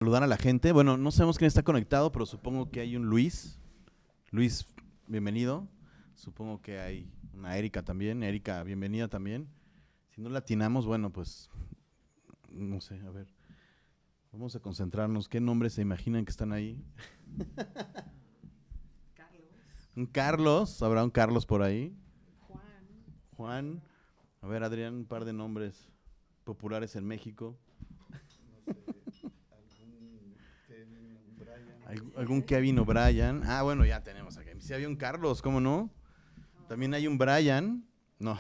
saludar a la gente. Bueno, no sabemos quién está conectado, pero supongo que hay un Luis. Luis, bienvenido. Supongo que hay una Erika también. Erika, bienvenida también. Si no la atinamos, bueno, pues, no sé, a ver. Vamos a concentrarnos. ¿Qué nombres se imaginan que están ahí? Carlos. Un Carlos, ¿habrá un Carlos por ahí? Juan. Juan. A ver, Adrián, un par de nombres populares en México. No sé, algún Kevin, Brian. ¿Algún Kevin o Brian? Ah, bueno, ya tenemos acá. Si había un Carlos, ¿cómo no? También hay un Brian. No,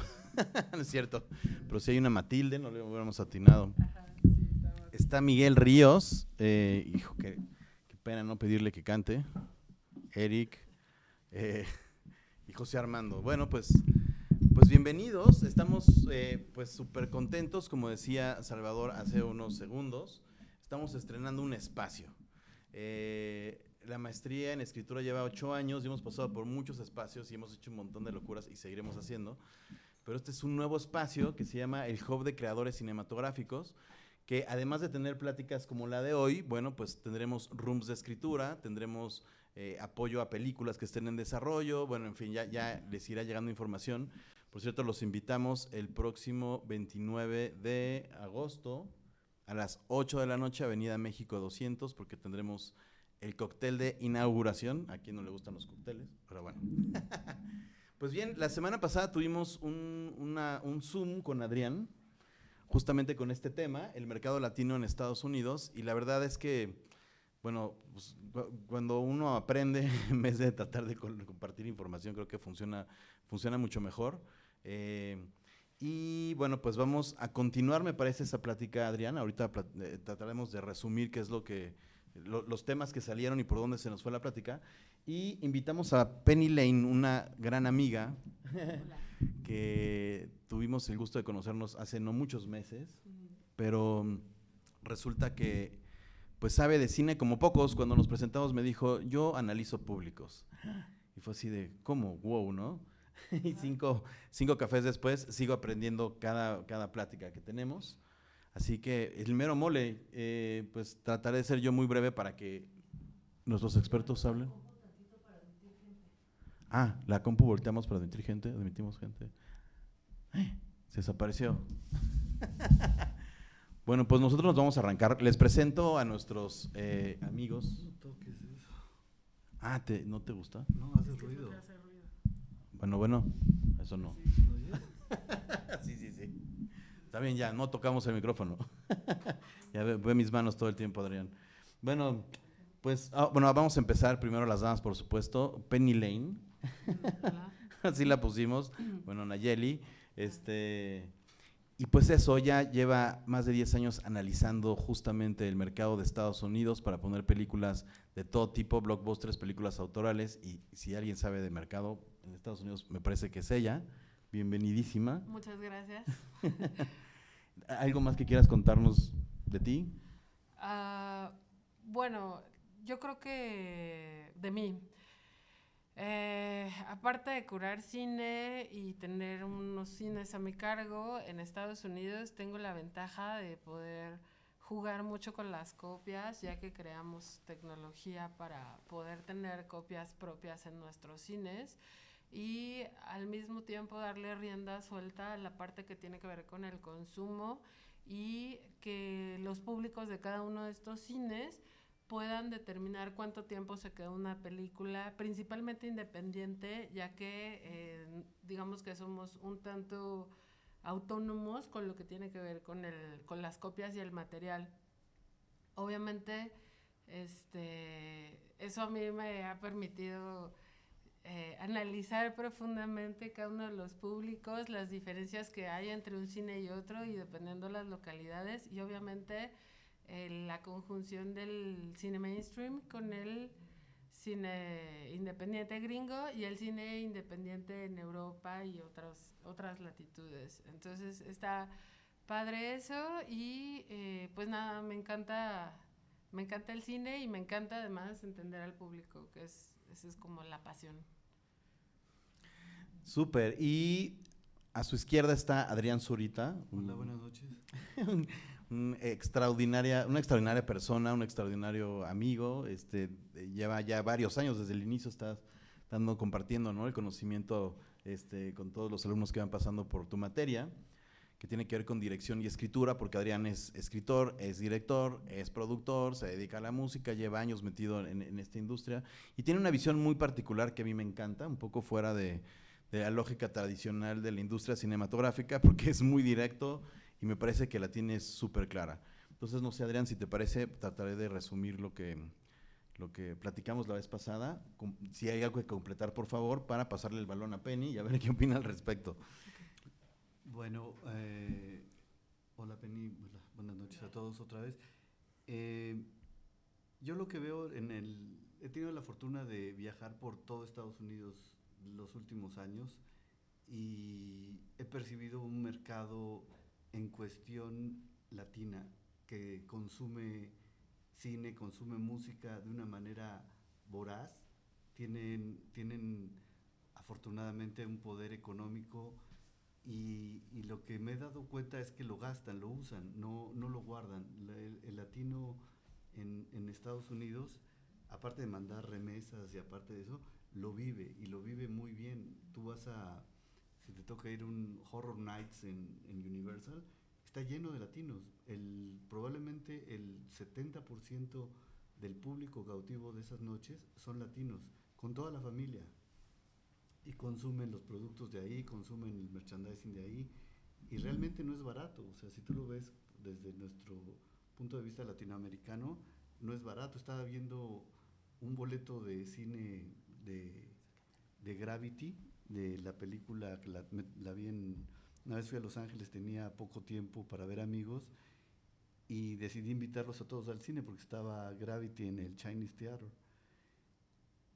no es cierto. Pero si hay una Matilde, no le hubiéramos atinado. Ajá, sí, estamos. Está Miguel Ríos. Hijo, qué pena no pedirle que cante. Eric. Y José Armando. Bueno, pues bienvenidos. Estamos pues súper contentos, como decía Salvador hace unos segundos. Estamos estrenando un espacio. La maestría en escritura lleva 8 años y hemos pasado por muchos espacios y hemos hecho un montón de locuras y seguiremos haciendo. Pero este es un nuevo espacio que se llama el Hub de Creadores Cinematográficos, que además de tener pláticas como la de hoy, bueno, pues tendremos rooms de escritura, tendremos apoyo a películas que estén en desarrollo, bueno, en fin, ya les irá llegando información. Por cierto, los invitamos el próximo 29 de agosto a las 8 de la noche, Avenida México 200, porque tendremos el cóctel de inauguración. A quien no le gustan los cócteles, pero bueno. Pues bien, la semana pasada tuvimos un Zoom con Adrián, justamente con este tema, el mercado latino en Estados Unidos, y la verdad es que, bueno, pues, cuando uno aprende, en vez de tratar de compartir información, creo que funciona mucho mejor. Y bueno, pues vamos a continuar, me parece, esa plática, Adrián. Ahorita trataremos de resumir qué es los temas que salieron y por dónde se nos fue la plática. Y invitamos a Penny Lane, una gran amiga que tuvimos el gusto de conocernos hace no muchos meses, pero resulta que pues sabe de cine como pocos. Cuando nos presentamos me dijo, yo analizo públicos. Y fue así de, ¿cómo? Wow, ¿no? Y cinco cafés después sigo aprendiendo cada plática que tenemos. Así que el mero mole, pues trataré de ser yo muy breve para que nuestros expertos hablen. Ah, la compu volteamos para admitir gente, admitimos gente. Se desapareció. Bueno, pues nosotros nos vamos a arrancar. Les presento a nuestros amigos. No toques eso. Ah, ¿no te gusta? No, hace ruido. Hace ruido. Bueno, eso no. ¿No oyes? Sí. Está bien, ya, no tocamos el micrófono. Ya ve mis manos todo el tiempo, Adrián. Bueno, pues, vamos a empezar primero las damas, por supuesto. Penny Lane. Así la pusimos. Bueno, Nayeli. Y pues eso, ya lleva más de 10 años analizando justamente el mercado de Estados Unidos para poner películas de todo tipo, blockbusters, películas autorales, y si alguien sabe de mercado en Estados Unidos, me parece que es ella. Bienvenidísima. Muchas gracias. ¿Algo más que quieras contarnos de ti? Bueno, yo creo que de mí. Aparte de curar cine y tener unos cines a mi cargo, en Estados Unidos tengo la ventaja de poder jugar mucho con las copias, ya que creamos tecnología para poder tener copias propias en nuestros cines y al mismo tiempo darle rienda suelta a la parte que tiene que ver con el consumo y que los públicos de cada uno de estos cines puedan determinar cuánto tiempo se queda una película, principalmente independiente, ya que digamos que somos un tanto autónomos con lo que tiene que ver con las copias y el material. Obviamente, eso a mí me ha permitido analizar profundamente cada uno de los públicos, las diferencias que hay entre un cine y otro y dependiendo las localidades y obviamente la conjunción del cine mainstream con el cine independiente gringo y el cine independiente en Europa y otras latitudes. Entonces está padre eso y pues nada, me encanta el cine y me encanta además entender al público, que esa es como la pasión. Súper. Y a su izquierda está Adrián Zurita. Hola, buenas noches. una extraordinaria persona, un extraordinario amigo. Lleva ya varios años, desde el inicio está compartiendo, ¿no?, el conocimiento con todos los alumnos que van pasando por tu materia, que tiene que ver con dirección y escritura, porque Adrián es escritor, es director, es productor, se dedica a la música, lleva años metido en esta industria y tiene una visión muy particular que a mí me encanta, un poco fuera de la lógica tradicional de la industria cinematográfica, porque es muy directo y me parece que la tiene súper clara. Entonces, no sé, Adrián, si te parece, trataré de resumir lo que platicamos la vez pasada. Si hay algo que completar, por favor, para pasarle el balón a Penny y a ver qué opina al respecto. Bueno, hola Penny, buenas noches a todos otra vez. Yo lo que veo he tenido la fortuna de viajar por todo Estados Unidos los últimos años y he percibido un mercado en cuestión latina que consume cine, consume música de una manera voraz. Tienen afortunadamente un poder económico y lo que me he dado cuenta es que lo gastan, lo usan, no lo guardan. El latino en Estados Unidos, aparte de mandar remesas y aparte de eso, lo vive y lo vive muy bien. Si te toca ir a un Horror Nights en Universal, está lleno de latinos. Probablemente el 70% del público cautivo de esas noches son latinos, con toda la familia. Y consumen los productos de ahí, consumen el merchandising de ahí, y realmente no es barato. O sea, si tú lo ves desde nuestro punto de vista latinoamericano, no es barato. Estaba viendo un boleto de cine de Gravity, de la película que la vi una vez fui a Los Ángeles, tenía poco tiempo para ver amigos, y decidí invitarlos a todos al cine porque estaba Gravity en el Chinese Theater.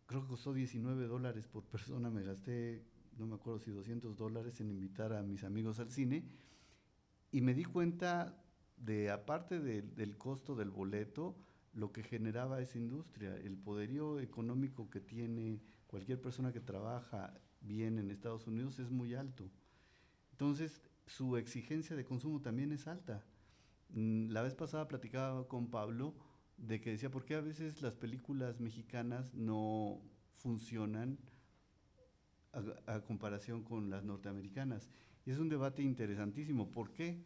Creo que costó $19 por persona, me gasté, no me acuerdo si $200 en invitar a mis amigos al cine, y me di cuenta aparte del costo del boleto, lo que generaba esa industria, el poderío económico que tiene cualquier persona que trabaja bien en Estados Unidos es muy alto. Entonces, su exigencia de consumo también es alta. La vez pasada platicaba con Pablo de que decía, ¿por qué a veces las películas mexicanas no funcionan a comparación con las norteamericanas? Y es un debate interesantísimo. ¿Por qué?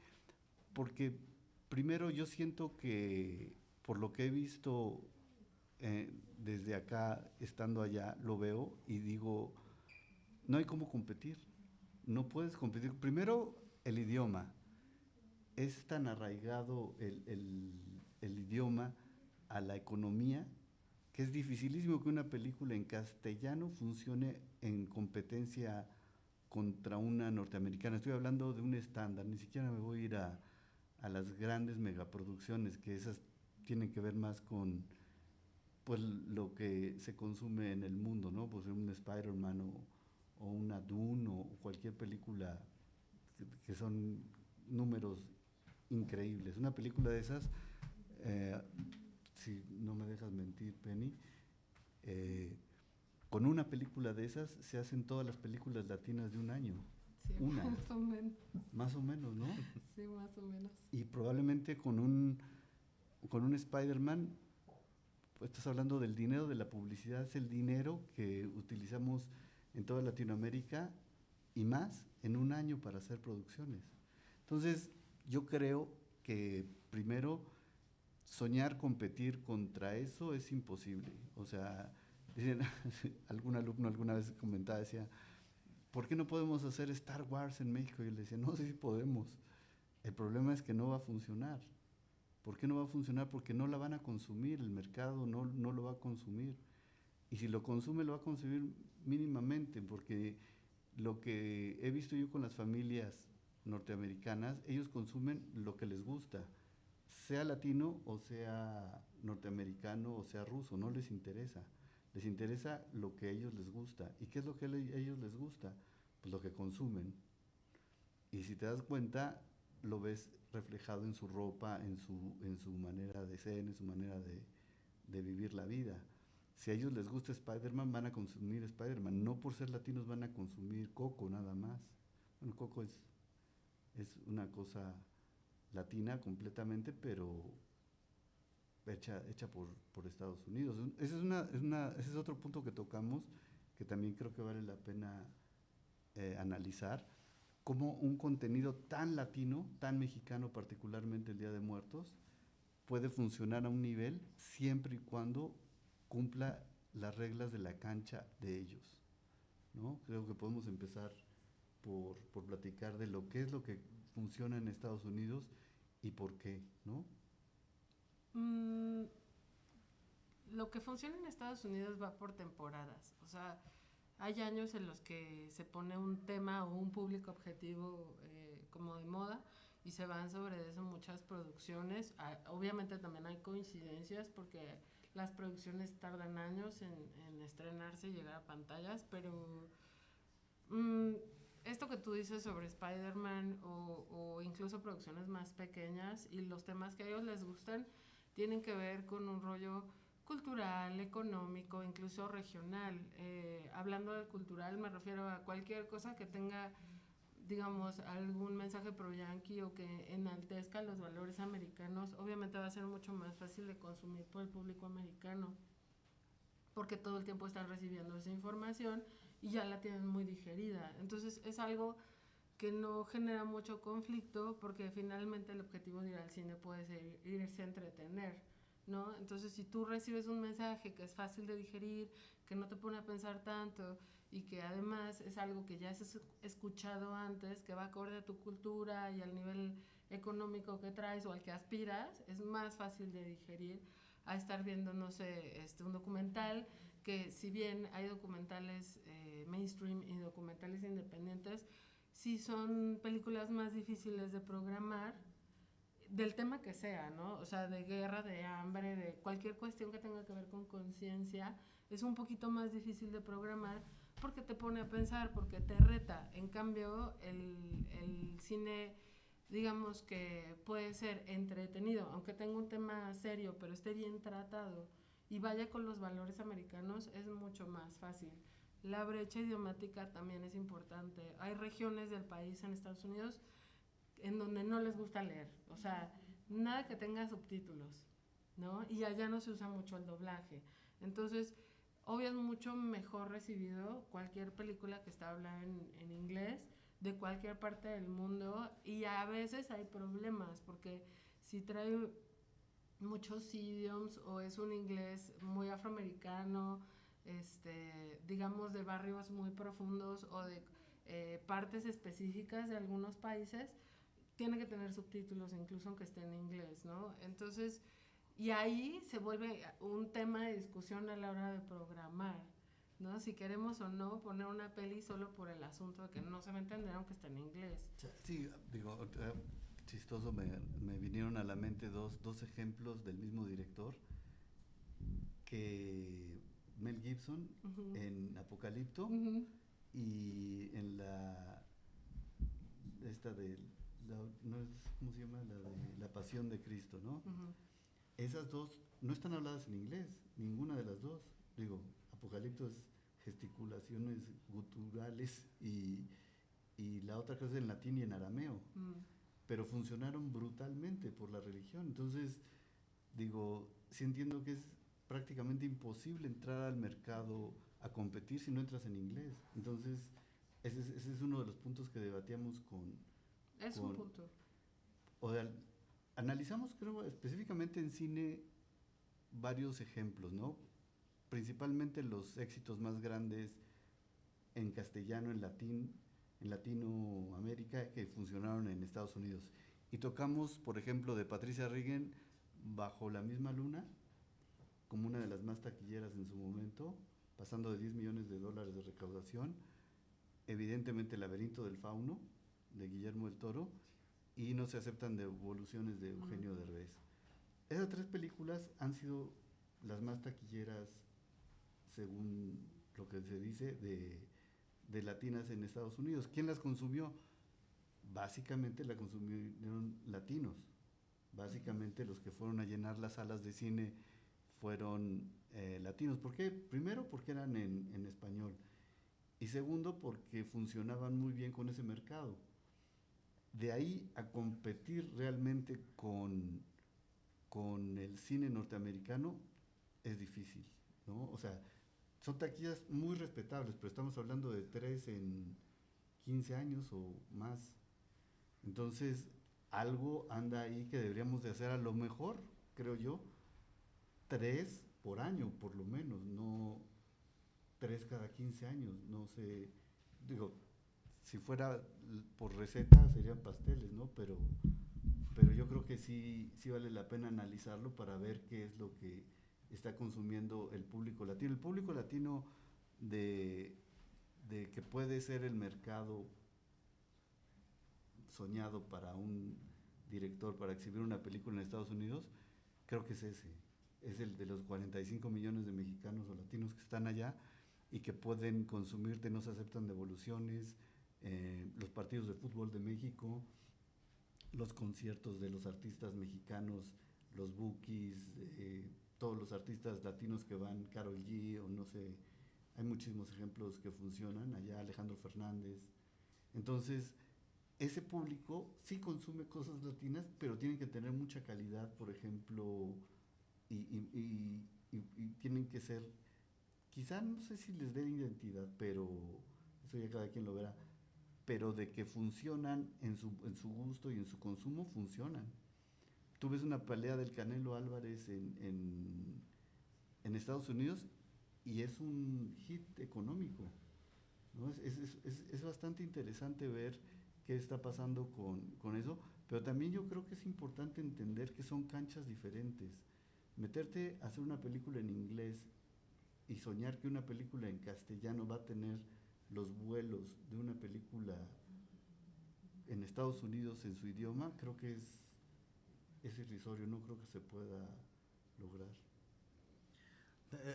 Porque primero yo siento que, por lo que he visto desde acá, estando allá, lo veo y digo, no hay cómo competir. No puedes competir. Primero, el idioma. Es tan arraigado el idioma a la economía que es dificilísimo que una película en castellano funcione en competencia contra una norteamericana. Estoy hablando de un estándar, ni siquiera me voy a ir a las grandes megaproducciones, que esas tienen que ver más con pues lo que se consume en el mundo, ¿no? Pues un Spider-Man o una Dune o cualquier película que son números increíbles. Una película de esas, si no me dejas mentir, Penny, con una película de esas se hacen todas las películas latinas de un año. Sí, una. más o menos. Más o menos, ¿no? Sí, más o menos. Y probablemente con un Spider-Man, pues estás hablando del dinero de la publicidad, es el dinero que utilizamos en toda Latinoamérica y más en un año para hacer producciones. Entonces, yo creo que primero soñar competir contra eso es imposible. O sea, dicen, algún alumno alguna vez comentaba, decía, ¿por qué no podemos hacer Star Wars en México? Y yo le decía, no, sí podemos. El problema es que no va a funcionar. ¿Por qué no va a funcionar? Porque no la van a consumir, el mercado no lo va a consumir. Y si lo consume, lo va a consumir mínimamente, porque lo que he visto yo con las familias norteamericanas, ellos consumen lo que les gusta, sea latino o sea norteamericano o sea ruso, no les interesa. Les interesa lo que a ellos les gusta. ¿Y qué es lo que a ellos les gusta? Pues lo que consumen. Y si te das cuenta, lo ves reflejado en su ropa, en su manera de ser, en su manera de vivir la vida. Si a ellos les gusta Spider-Man, van a consumir Spider-Man. No por ser latinos van a consumir Coco nada más. Bueno, Coco es una cosa latina completamente, pero hecha por Estados Unidos. Ese es otro punto que tocamos, que también creo que vale la pena analizar, cómo un contenido tan latino, tan mexicano, particularmente el Día de Muertos, puede funcionar a un nivel siempre y cuando cumpla las reglas de la cancha de ellos, ¿no? Creo que podemos empezar por platicar de lo que funciona en Estados Unidos y por qué, ¿no? Mm, lo que funciona en Estados Unidos va por temporadas. O sea, hay años en los que se pone un tema o un público objetivo como de moda y se van sobre eso muchas producciones. Obviamente también hay coincidencias porque las producciones tardan años en estrenarse y llegar a pantallas, pero mm, esto que tú dices sobre Spider-Man o incluso producciones más pequeñas y los temas que a ellos les gustan tienen que ver con un rollo cultural, económico, incluso regional. Hablando de cultural me refiero a cualquier cosa que tenga, digamos, algún mensaje pro-yankee o que enaltezca los valores americanos. Obviamente va a ser mucho más fácil de consumir por el público americano porque todo el tiempo están recibiendo esa información y ya la tienen muy digerida. Entonces es algo que no genera mucho conflicto porque finalmente el objetivo de ir al cine puede ser irse a entretener, ¿no? Entonces si tú recibes un mensaje que es fácil de digerir, que no te pone a pensar tanto y que además es algo que ya has escuchado antes, que va acorde a tu cultura y al nivel económico que traes o al que aspiras, es más fácil de digerir a estar viendo, no sé, un documental, que si bien hay documentales mainstream y documentales independientes, sí son películas más difíciles de programar, del tema que sea, ¿no? O sea, de guerra, de hambre, de cualquier cuestión que tenga que ver con conciencia, es un poquito más difícil de programar porque te pone a pensar, porque te reta. En cambio, el cine, digamos que puede ser entretenido, aunque tenga un tema serio, pero esté bien tratado y vaya con los valores americanos, es mucho más fácil. La brecha idiomática también es importante. Hay regiones del país en Estados Unidos en donde no les gusta leer, o sea, nada que tenga subtítulos, ¿no? Y allá no se usa mucho el doblaje. Entonces, obvio es mucho mejor recibido cualquier película que está hablada en inglés de cualquier parte del mundo y a veces hay problemas porque si trae muchos idioms o es un inglés muy afroamericano, digamos de barrios muy profundos o de partes específicas de algunos países, tiene que tener subtítulos incluso aunque esté en inglés, ¿no? Entonces, y ahí se vuelve un tema de discusión a la hora de programar, ¿no? Si queremos o no poner una peli solo por el asunto de que no se va a entender aunque esté en inglés. Sí, digo, chistoso, me vinieron a la mente dos ejemplos del mismo director, que Mel Gibson en Apocalipto y en esta de, no es, ¿cómo se llama? La de La Pasión de Cristo, ¿no? Esas dos no están habladas en inglés, ninguna de las dos. Digo, Apocalipto es gesticulaciones guturales y la otra cosa es en latín y en arameo, pero funcionaron brutalmente por la religión. Entonces, digo, sí entiendo que es prácticamente imposible entrar al mercado a competir si no entras en inglés. Entonces, ese es uno de los puntos que debatíamos Es un punto. O sea, analizamos, creo, específicamente en cine varios ejemplos, ¿no? Principalmente los éxitos más grandes en castellano, en Latinoamérica, que funcionaron en Estados Unidos. Y tocamos, por ejemplo, de Patricia Riggen, Bajo la misma luna, como una de las más taquilleras en su momento, pasando de $10 millones de recaudación. Evidentemente, El laberinto del fauno, de Guillermo del Toro, y No se aceptan devoluciones, de Eugenio Derbez. Esas tres películas han sido las más taquilleras, según lo que se dice, de latinas en Estados Unidos. ¿Quién las consumió? Básicamente la consumieron latinos. Básicamente los que fueron a llenar las salas de cine fueron latinos. ¿Por qué? Primero, porque eran en español. Y segundo, porque funcionaban muy bien con ese mercado. De ahí a competir realmente con el cine norteamericano es difícil, ¿no? O sea, son taquillas muy respetables, pero estamos hablando de 3 en 15 años o más. Entonces, algo anda ahí que deberíamos de hacer a lo mejor, creo yo, 3 por año, por lo menos, no 3 cada 15 años, no sé, digo, si fuera por receta serían pasteles, ¿no? Pero yo creo que sí vale la pena analizarlo para ver qué es lo que está consumiendo el público latino. El público latino de, de que puede ser el mercado soñado para un director para exhibir una película en Estados Unidos, creo que es ese. Es el de los 45 millones de mexicanos o latinos que están allá y que pueden consumirte, no se aceptan devoluciones, los partidos de fútbol de México, los conciertos de los artistas mexicanos, los bookies, todos los artistas latinos que van, Karol G o no sé, hay muchísimos ejemplos que funcionan allá, Alejandro Fernández. Entonces, ese público sí consume cosas latinas, pero tienen que tener mucha calidad, por ejemplo, y tienen que ser, quizá no sé si les dé identidad, pero eso ya cada quien lo verá, pero de que funcionan en su gusto y en su consumo, funcionan. Tú ves una pelea del Canelo Álvarez en Estados Unidos y es un hit económico, ¿no? Es bastante interesante ver qué está pasando con eso, pero también yo creo que es importante entender que son canchas diferentes. Meterte a hacer una película en inglés y soñar que una película en castellano va a tener los vuelos de una película en Estados Unidos en su idioma, creo que es irrisorio, no creo que se pueda lograr.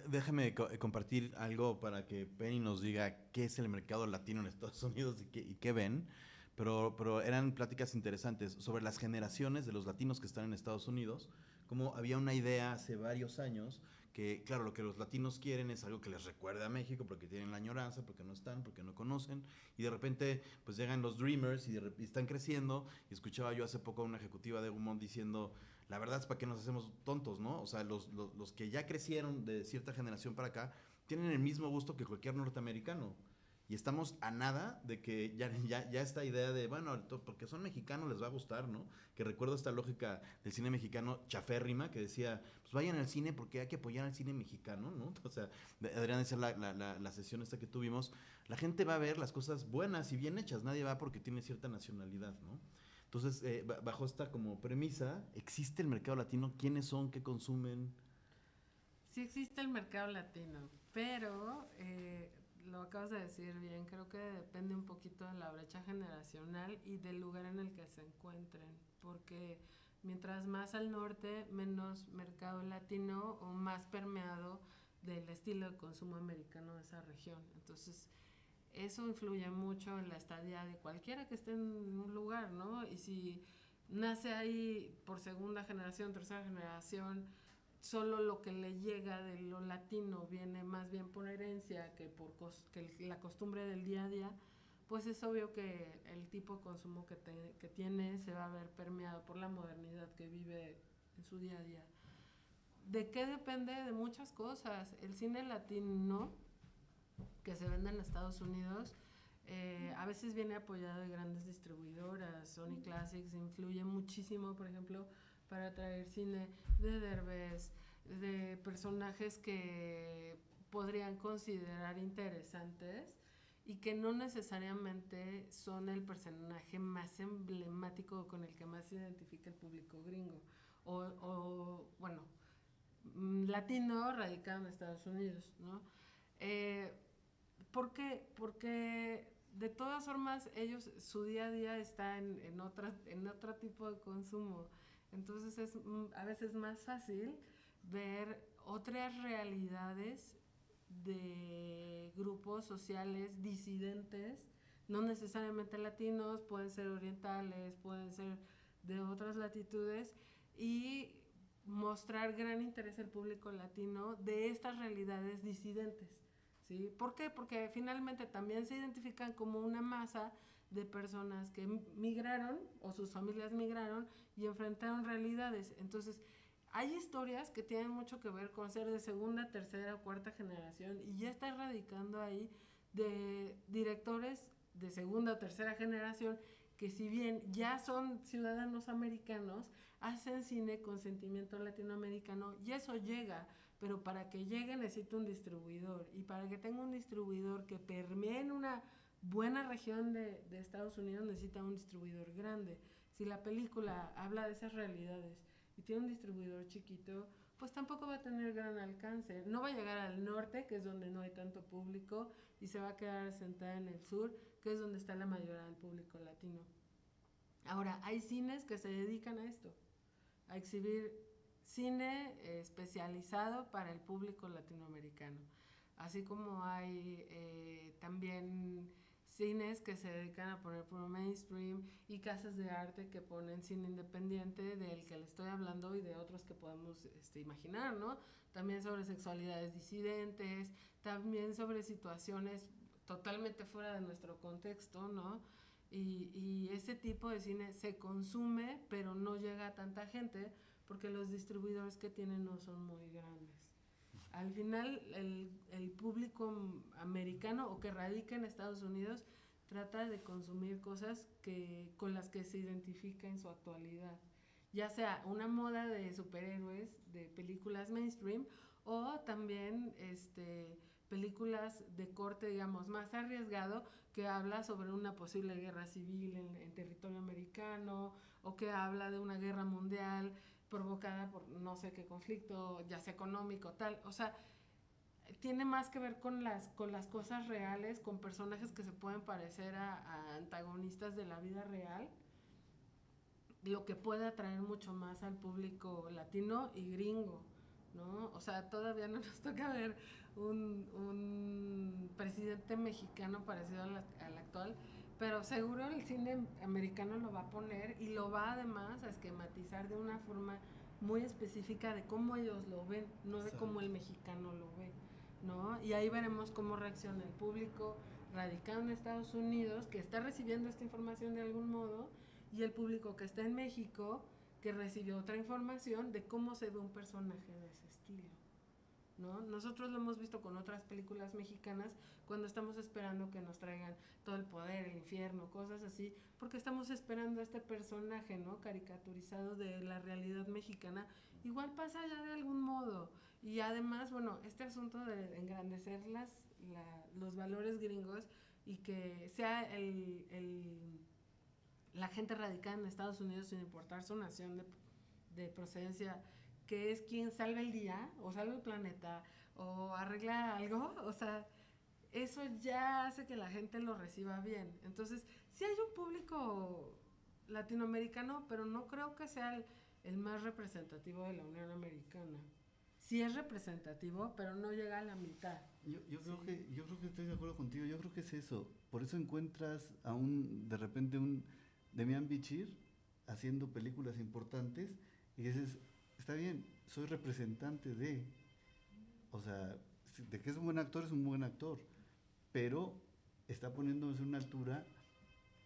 Déjame compartir algo para que Penny nos diga qué es el mercado latino en Estados Unidos y qué ven. Pero eran pláticas interesantes sobre las generaciones de los latinos que están en Estados Unidos. Como había una idea hace varios años que, claro, lo que los latinos quieren es algo que les recuerde a México porque tienen la añoranza, porque no están, porque no conocen. Y de repente, pues llegan los Dreamers y están creciendo. Y escuchaba yo hace poco a una ejecutiva de Gaumont diciendo: la verdad es para qué nos hacemos tontos, ¿no? O sea, los que ya crecieron de cierta generación para acá tienen el mismo gusto que cualquier norteamericano. Y estamos a nada de que ya esta idea de, bueno, porque son mexicanos les va a gustar, ¿no? Que recuerdo esta lógica del cine mexicano chaférrima que decía, pues vayan al cine porque hay que apoyar al cine mexicano, ¿no? O sea, deberían de ser la sesión esta que tuvimos. La gente va a ver las cosas buenas y bien hechas, nadie va porque tiene cierta nacionalidad, ¿no? Entonces, bajo esta como premisa, ¿existe el mercado latino? ¿Quiénes son? ¿Qué consumen? Sí existe el mercado latino, pero lo acabas de decir bien, creo que depende un poquito de la brecha generacional y del lugar en el que se encuentren, porque mientras más al norte, menos mercado latino o más permeado del estilo de consumo americano de esa región. Entonces, eso influye mucho en la estadía de cualquiera que esté en un lugar, ¿no? Y si nace ahí por segunda generación, tercera generación, solo lo que le llega de lo latino viene más bien por herencia que la costumbre del día a día, pues es obvio que el tipo de consumo que tiene se va a ver permeado por la modernidad que vive en su día a día. ¿De qué depende? De muchas cosas. El cine latino que se vende en Estados Unidos a veces viene apoyado de grandes distribuidoras. Sony Classics influye muchísimo, por ejemplo, para traer cine de Derbez, de personajes que podrían considerar interesantes y que no necesariamente son el personaje más emblemático con el que más se identifica el público gringo o bueno, latino radicado en Estados Unidos, ¿no? ¿Por qué? Porque de todas formas ellos, su día a día está en otro tipo de consumo. Entonces es a veces más fácil ver otras realidades de grupos sociales disidentes, no necesariamente latinos, pueden ser orientales, pueden ser de otras latitudes, y mostrar gran interés al público latino de estas realidades disidentes. ¿Sí? ¿Por qué? Porque finalmente también se identifican como una masa de personas que migraron o sus familias migraron y enfrentaron realidades. Entonces, hay historias que tienen mucho que ver con ser de segunda, tercera o cuarta generación y ya está radicando ahí de directores de segunda o tercera generación que si bien ya son ciudadanos americanos, hacen cine con sentimiento latinoamericano y eso llega, pero para que llegue necesita un distribuidor y para que tenga un distribuidor que permee en una buena región de Estados Unidos necesita un distribuidor grande. Si la película habla de esas realidades y tiene un distribuidor chiquito, pues tampoco va a tener gran alcance. No va a llegar al norte, que es donde no hay tanto público, y se va a quedar sentada en el sur, que es donde está la mayoría del público latino. Ahora, hay cines que se dedican a esto, a exhibir cine especializado para el público latinoamericano. Así como hay también cines que se dedican a poner puro mainstream y casas de arte que ponen cine independiente del que le estoy hablando y de otros que podemos imaginar, ¿no? También sobre sexualidades disidentes, también sobre situaciones totalmente fuera de nuestro contexto, ¿no? Y ese tipo de cine se consume, pero no llega a tanta gente porque los distribuidores que tienen no son muy grandes. Al final, el público americano o que radica en Estados Unidos trata de consumir cosas con las que se identifica en su actualidad. Ya sea una moda de superhéroes, de películas mainstream, o también películas de corte, digamos, más arriesgado, que habla sobre una posible guerra civil en territorio americano, o que habla de una guerra mundial provocada por no sé qué conflicto, ya sea económico, tal. O sea, tiene más que ver con las cosas reales, con personajes que se pueden parecer a antagonistas de la vida real, lo que puede atraer mucho más al público latino y gringo, ¿no? O sea, todavía no nos toca ver un presidente mexicano parecido al actual, pero seguro el cine americano lo va a poner y lo va además a esquematizar de una forma muy específica de cómo ellos lo ven, no de cómo el mexicano lo ve, ¿no? Y ahí veremos cómo reacciona el público radicado en Estados Unidos, que está recibiendo esta información de algún modo, y el público que está en México, que recibió otra información de cómo se ve un personaje de ese estilo, ¿no? Nosotros lo hemos visto con otras películas mexicanas cuando estamos esperando que nos traigan todo el poder, el infierno, cosas así, porque estamos esperando a este personaje, ¿no? Caricaturizado de la realidad mexicana. Igual pasa ya de algún modo. Y además, bueno, este asunto de engrandecer los valores gringos y que sea la gente radicada en Estados Unidos sin importar su nación de procedencia, que es quien salva el día o salva el planeta o arregla algo, o sea, eso ya hace que la gente lo reciba bien. Entonces, sí hay un público latinoamericano, pero no creo que sea el más representativo de la Unión Americana. Sí es representativo, pero no llega a la mitad. Yo creo que estoy de acuerdo contigo, yo creo que es eso. Por eso encuentras de repente un Demián Bichir haciendo películas importantes y dices, está bien, soy representante o sea, de que es un buen actor, pero está poniéndose una altura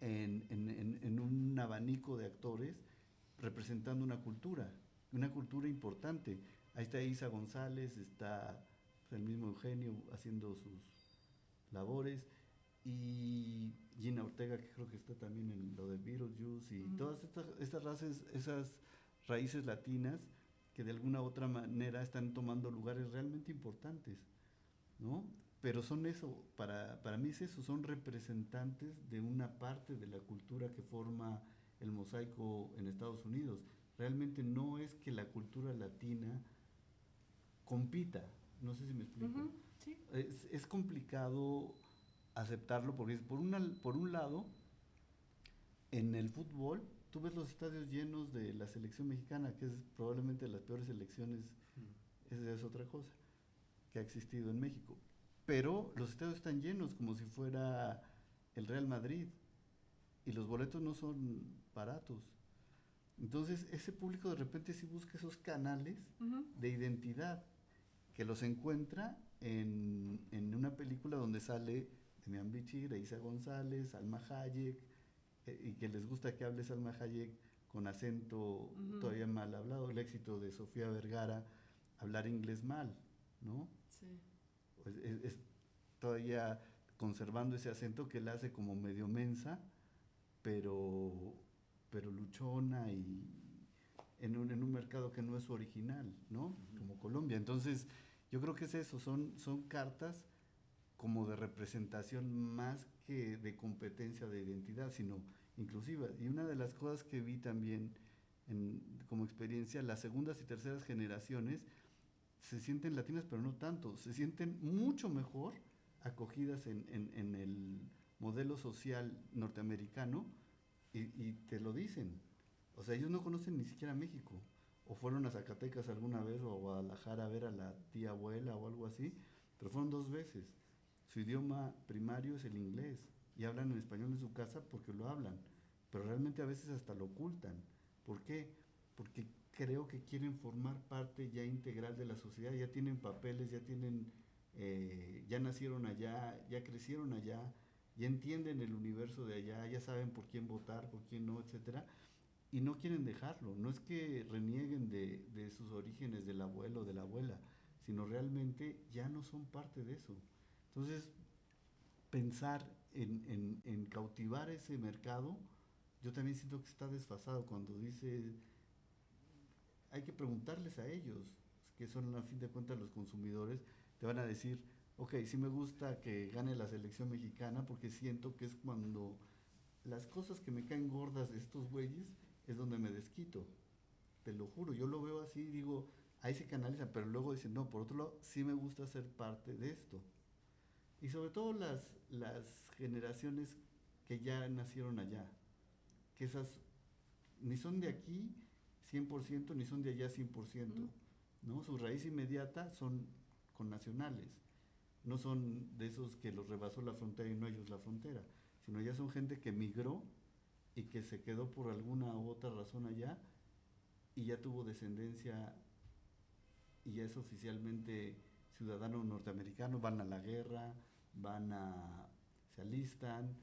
en un abanico de actores representando una cultura importante. Ahí está Isa González, está el mismo Eugenio haciendo sus labores, y Gina Ortega, que creo que está también en lo de Beetlejuice, y todas esas raíces latinas que de alguna u otra manera están tomando lugares realmente importantes, ¿no? Pero son eso, para mí es eso, son representantes de una parte de la cultura que forma el mosaico en Estados Unidos. Realmente no es que la cultura latina compita, no sé si me explico. Sí. Es complicado aceptarlo porque por un lado, en el fútbol, tú ves los estadios llenos de la selección mexicana, que es probablemente de las peores selecciones, esa es otra cosa que ha existido en México. Pero los estadios están llenos como si fuera el Real Madrid y los boletos no son baratos. Entonces ese público de repente sí busca esos canales de identidad que los encuentra en una película donde sale Demián Bichir, Isa González, Alma Hayek, y que les gusta que hable Salma Hayek con acento todavía mal hablado, el éxito de Sofía Vergara, hablar inglés mal, ¿no? Sí. Pues es todavía conservando ese acento que la hace como medio mensa, pero, pero luchona y en un mercado que no es su original, ¿no? Como Colombia. Entonces, yo creo que es eso, son cartas como de representación más que de competencia de identidad, sino inclusiva. Y una de las cosas que vi también como experiencia, las segundas y terceras generaciones se sienten latinas, pero no tanto, se sienten mucho mejor acogidas en el modelo social norteamericano y te lo dicen. O sea, ellos no conocen ni siquiera México. O fueron a Zacatecas alguna vez o a Guadalajara a ver a la tía abuela o algo así, pero fueron 2 veces. Su idioma primario es el inglés y hablan en español en su casa porque lo hablan, pero realmente a veces hasta lo ocultan. ¿Por qué? Porque creo que quieren formar parte ya integral de la sociedad, ya tienen papeles, ya nacieron allá, ya crecieron allá, ya entienden el universo de allá, ya saben por quién votar, por quién no, etcétera, y no quieren dejarlo. No es que renieguen de sus orígenes del abuelo o de la abuela, sino realmente ya no son parte de eso. Entonces, pensar en cautivar ese mercado, yo también siento que está desfasado cuando dice, hay que preguntarles a ellos, que son a fin de cuentas los consumidores, te van a decir, ok, sí me gusta que gane la selección mexicana porque siento que es cuando las cosas que me caen gordas de estos güeyes es donde me desquito. Te lo juro, yo lo veo así, digo, ahí se canaliza, pero luego dicen, no, por otro lado, sí me gusta ser parte de esto. Y sobre todo las generaciones que ya nacieron allá, que esas ni son de aquí 100% ni son de allá 100%, ¿no? Su raíz inmediata son con nacionales, no son de esos que los rebasó la frontera y no ellos la frontera, sino ya son gente que migró y que se quedó por alguna u otra razón allá y ya tuvo descendencia y ya es oficialmente ciudadano norteamericano, van a la guerra, se alistan,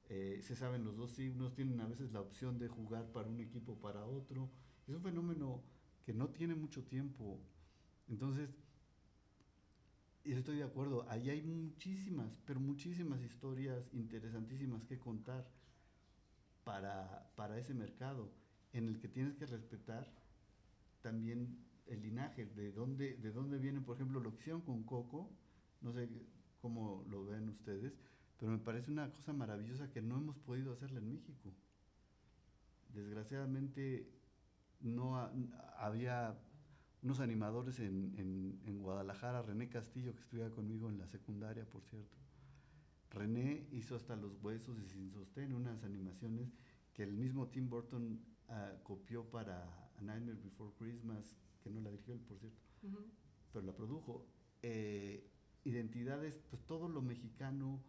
se saben los 2 signos, tienen a veces la opción de jugar para un equipo o para otro. Es un fenómeno que no tiene mucho tiempo. Entonces, y estoy de acuerdo, ahí hay muchísimas, pero muchísimas historias interesantísimas que contar para ese mercado, en el que tienes que respetar también el linaje, de dónde vienen, por ejemplo, lo que hicieron con Coco, no sé cómo lo ven ustedes, pero me parece una cosa maravillosa que no hemos podido hacerla en México. Desgraciadamente no había unos animadores en Guadalajara, René Castillo, que estudiaba conmigo en la secundaria, por cierto. René hizo hasta Los Huesos y Sin Sostén, unas animaciones que el mismo Tim Burton copió para A Nightmare Before Christmas, que no la dirigió él, por cierto, pero la produjo. Identidades, pues todo lo mexicano,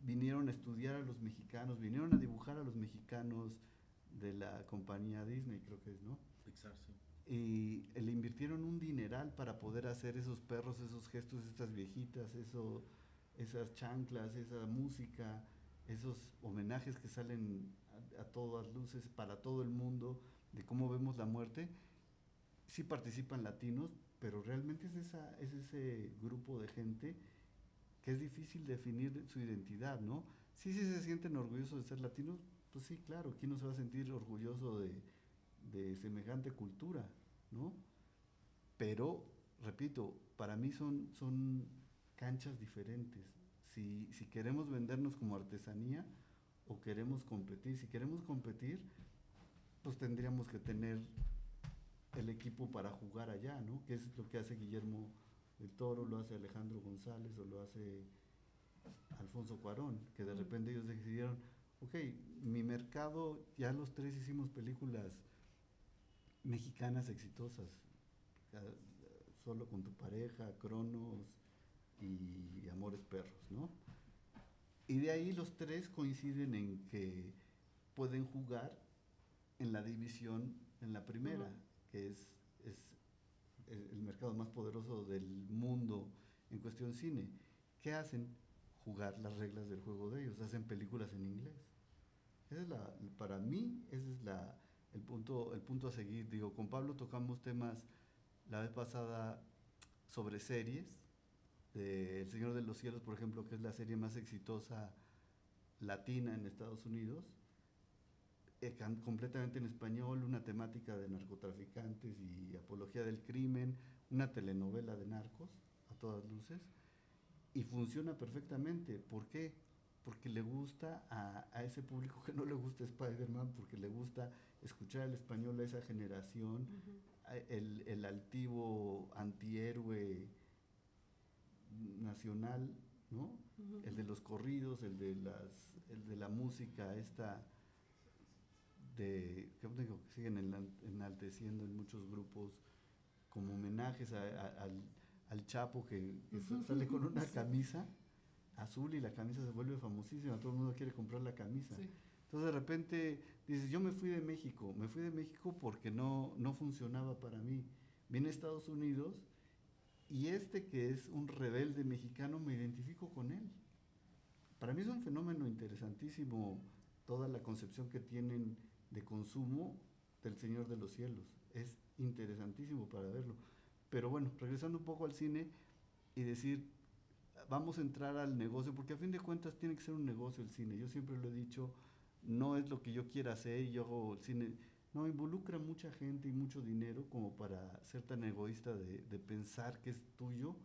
vinieron a estudiar a los mexicanos, vinieron a dibujar a los mexicanos de la compañía Disney, creo que es, ¿no? Pixar, sí. Y le invirtieron un dineral para poder hacer esos perros, esos gestos, estas viejitas, esas chanclas, esa música, esos homenajes que salen a todas luces para todo el mundo de cómo vemos la muerte. Sí participan latinos, pero realmente es ese grupo de gente que es difícil definir su identidad, ¿no? Sí, sí se sienten orgullosos de ser latinos, pues sí, claro, ¿quién no se va a sentir orgulloso de semejante cultura, ¿no? Pero, repito, para mí son canchas diferentes. Si queremos vendernos como artesanía o queremos competir, si queremos competir, pues tendríamos que tener el equipo para jugar allá, ¿no? Que es lo que hace Guillermo del Toro, lo hace Alejandro González o lo hace Alfonso Cuarón, que de repente ellos decidieron, ok, mi mercado, ya los tres hicimos películas mexicanas exitosas, Solo con tu pareja, Cronos y Amores Perros, ¿no? Y de ahí los tres coinciden en que pueden jugar en la división, en la primera, que es el mercado más poderoso del mundo en cuestión cine. ¿Qué hacen? Jugar las reglas del juego de ellos, hacen películas en inglés. Para mí, ese es el punto a seguir. Digo, con Pablo tocamos temas la vez pasada sobre series. El Señor de los Cielos, por ejemplo, que es la serie más exitosa latina en Estados Unidos, completamente en español, una temática de narcotraficantes y apología del crimen, una telenovela de narcos, a todas luces, y funciona perfectamente. ¿Por qué? Porque le gusta a ese público que no le gusta Spider-Man, porque le gusta escuchar el español a esa generación, el altivo antihéroe nacional, ¿no? El de los corridos, el de la música esta que siguen enalteciendo en muchos grupos como homenajes al Chapo que sale con una camisa azul y la camisa se vuelve famosísima, todo el mundo quiere comprar la camisa. Sí. Entonces de repente dices, yo me fui de México porque no funcionaba para mí. Vine a Estados Unidos y que es un rebelde mexicano, me identifico con él. Para mí es un fenómeno interesantísimo toda la concepción que tienen de consumo del Señor de los Cielos. Es interesantísimo para verlo. Pero bueno, regresando un poco al cine y decir, vamos a entrar al negocio, porque a fin de cuentas tiene que ser un negocio el cine. Yo siempre lo he dicho, no es lo que yo quiera hacer y yo hago el cine. No, involucra mucha gente y mucho dinero como para ser tan egoísta de pensar que es tuyo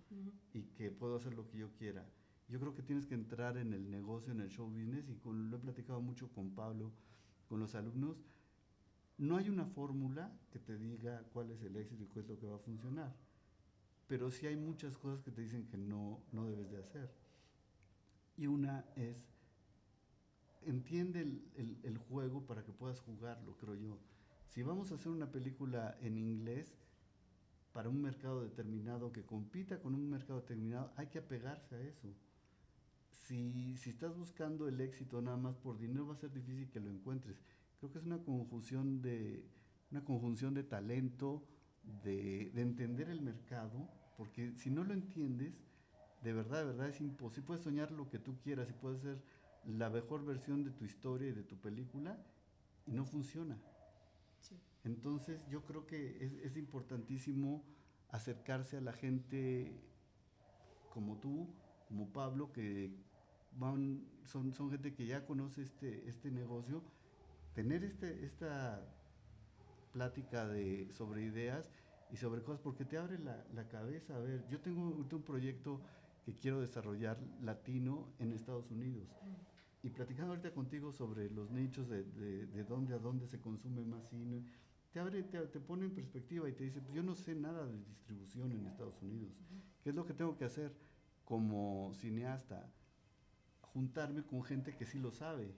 y que puedo hacer lo que yo quiera. Yo creo que tienes que entrar en el negocio, en el show business, y lo he platicado mucho con Pablo, con los alumnos. No hay una fórmula que te diga cuál es el éxito y cuál es lo que va a funcionar, pero sí hay muchas cosas que te dicen que no debes de hacer. Y una es, entiende el juego para que puedas jugarlo, creo yo. Si vamos a hacer una película en inglés para un mercado determinado que compita con un mercado determinado, hay que apegarse a eso. Si estás buscando el éxito nada más por dinero, va a ser difícil que lo encuentres. Creo que es una conjunción de talento, de entender el mercado, porque si no lo entiendes, de verdad es imposible. Puedes soñar lo que tú quieras y puedes ser la mejor versión de tu historia y de tu película y no funciona. Sí. Entonces yo creo que es importantísimo acercarse a la gente como tú, como Pablo, que son gente que ya conoce este negocio, tener esta plática sobre ideas y sobre cosas, porque te abre la cabeza. A ver, yo tengo un proyecto que quiero desarrollar latino en Estados Unidos. Y platicando ahorita contigo sobre los nichos de dónde a dónde se consume más cine, te pone en perspectiva y te dice, pues yo no sé nada de distribución en Estados Unidos. ¿Qué es lo que tengo que hacer como cineasta? Juntarme con gente que sí lo sabe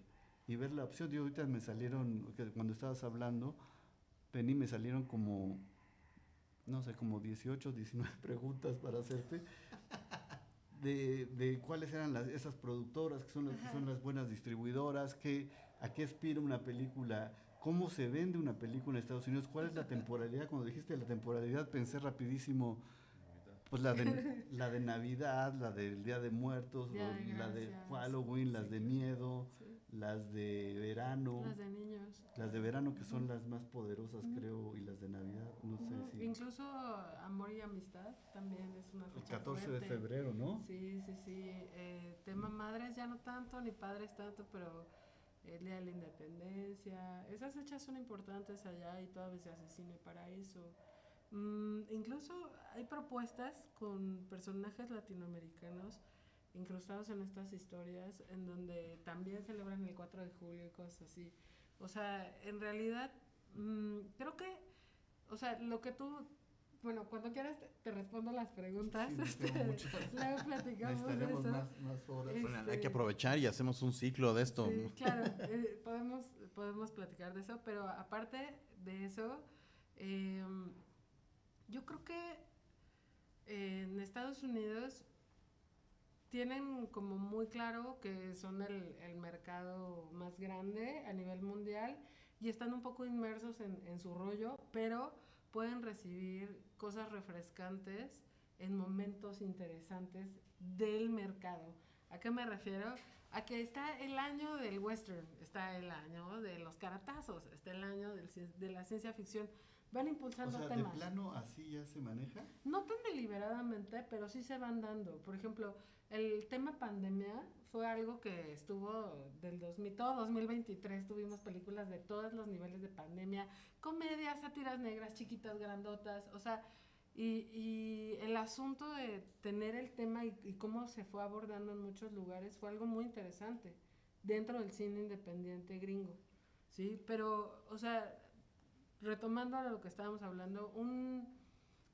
y ver la opción. Yo ahorita me salieron, cuando estabas hablando, Penny, me salieron como 18, 19 preguntas para hacerte de cuáles eran esas productoras, que son las buenas distribuidoras, a qué aspira una película, cómo se vende una película en Estados Unidos, cuál es la temporalidad. Cuando dijiste la temporalidad pensé rapidísimo, pues la de Navidad, la del Día de Muertos, la de Halloween, las de miedo, las de verano. Las de niños. Las de verano, que son las más poderosas, creo, y las de Navidad, no sé si... Incluso Amor y Amistad también es una fecha El 14 fuerte. de febrero, ¿no? Sí. Tema madres ya no tanto, ni padres tanto, pero el Día de la Independencia. Esas fechas son importantes allá y todavía se hace cine para eso. Incluso hay propuestas con personajes latinoamericanos incrustados en estas historias, en donde también celebran el 4 de julio y cosas así. O sea, en realidad, creo que, o sea, lo que tú, bueno, cuando quieras te respondo las preguntas. Sí, luego platicamos de eso. Más horas. Bueno, hay que aprovechar y hacemos un ciclo de esto. Sí, claro, podemos platicar de eso, pero aparte de eso, yo creo que en Estados Unidos tienen como muy claro que son el mercado más grande a nivel mundial y están un poco inmersos en su rollo, pero pueden recibir cosas refrescantes en momentos interesantes del mercado. ¿A qué me refiero? A que está el año del western, está el año de los caratazos, está el año de la ciencia ficción. Van impulsando temas. ¿De plano así ya se maneja? No tan deliberadamente, pero sí se van dando. Por ejemplo, el tema pandemia fue algo que estuvo del 2000, todo 2023 tuvimos películas de todos los niveles de pandemia, comedias, sátiras negras, chiquitas, grandotas, o sea, y el asunto de tener el tema y cómo se fue abordando en muchos lugares fue algo muy interesante dentro del cine independiente gringo, ¿sí? Pero, o sea, retomando a lo que estábamos hablando,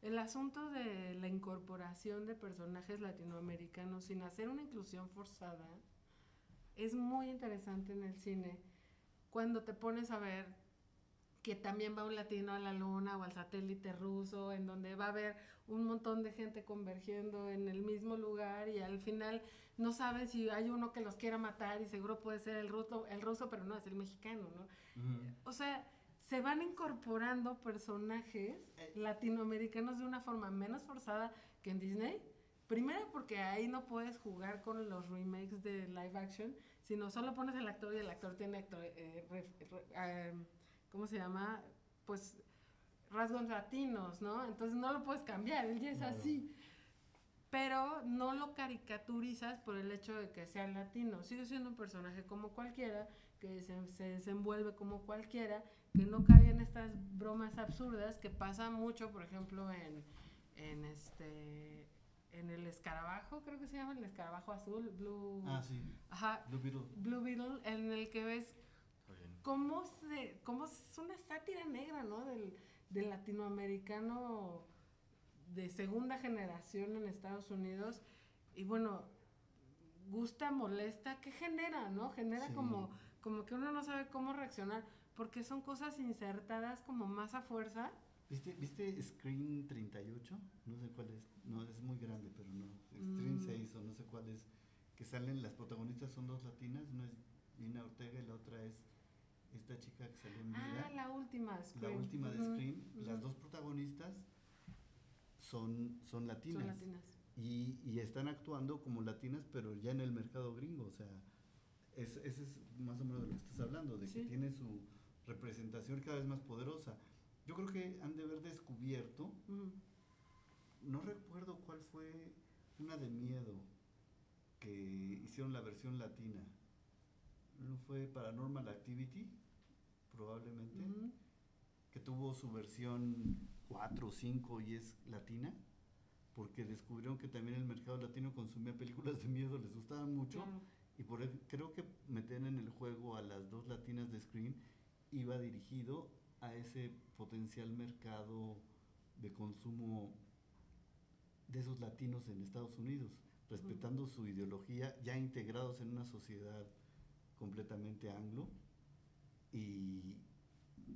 el asunto de la incorporación de personajes latinoamericanos sin hacer una inclusión forzada es muy interesante en el cine cuando te pones a ver que también va un latino a la luna o al satélite ruso, en donde va a haber un montón de gente convergiendo en el mismo lugar y al final no saben si hay uno que los quiera matar y seguro puede ser el ruso, pero no, es el mexicano, ¿no? O sea, se van incorporando personajes latinoamericanos de una forma menos forzada que en Disney. Primero porque ahí no puedes jugar con los remakes de live action, sino solo pones el actor y el actor tiene ¿cómo se llama? Pues rasgos latinos, ¿no? Entonces no lo puedes cambiar, él ya es así. Pero no lo caricaturizas por el hecho de que sea latino. Sigue siendo un personaje como cualquiera, que se desenvuelve como cualquiera, que no cae en estas bromas absurdas que pasa mucho, por ejemplo, en el escarabajo, creo que se llama el escarabajo azul, Blue... Ah, sí. Ajá. Blue Beetle, en el que ves cómo es una sátira negra, ¿no? Del latinoamericano de segunda generación en Estados Unidos. Y bueno, gusta, molesta, ¿qué genera, no? Genera sí. como que uno no sabe cómo reaccionar, porque son cosas insertadas como más a fuerza. ¿Viste Screen 38? No sé cuál es, no es muy grande, pero no. Screen 6 o no sé cuál es, que salen, las protagonistas son dos latinas, una es Nina Ortega y la otra es esta chica que salió en Vida. La última Scream. La última de Scream. Las dos protagonistas son latinas. Son latinas. Y están actuando como latinas, pero ya en el mercado gringo. O sea, ese es más o menos de lo que estás hablando, de que tiene su representación cada vez más poderosa. Yo creo que han de haber descubierto, no recuerdo cuál fue una de miedo que hicieron la versión latina. ¿No fue Paranormal Activity? Probablemente. Que tuvo su versión 4 o 5 y es latina, porque descubrieron que también el mercado latino consumía películas de miedo, les gustaban mucho, y por eso creo que meter en el juego a las dos latinas de Scream iba dirigido a ese potencial mercado de consumo de esos latinos en Estados Unidos, respetando su ideología, ya integrados en una sociedad completamente anglo y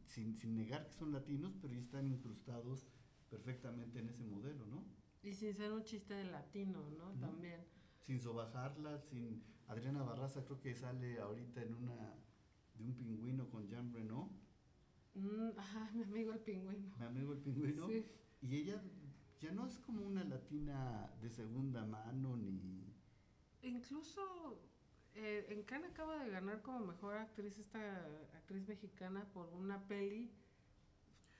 sin negar que son latinos, pero ya están incrustados perfectamente en ese modelo, ¿no? Y sin ser un chiste de latino, ¿no? También. Sin sobajarla, sin... Adriana Barraza creo que sale ahorita en una de un pingüino con Jean Reno. Mi amigo el pingüino. Mi amigo el pingüino. Sí. Y ella ya no es como una latina de segunda mano ni... Incluso en Cannes acaba de ganar como mejor actriz esta actriz mexicana por una peli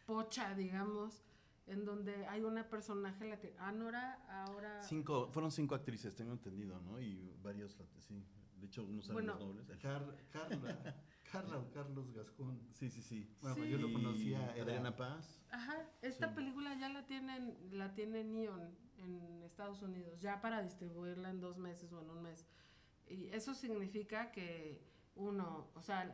pocha, digamos, en donde hay una personaje latina. Ahora... Fueron 5 actrices, tengo entendido, ¿no? Y varios, sí. De hecho, unos eran los nobles. Carla o Carlos Gascón. Sí. Bueno, pues yo lo conocía. Adriana Paz. Ajá, esta película ya la tiene Neon en Estados Unidos, ya para distribuirla en 2 meses o en 1 mes. Y eso significa que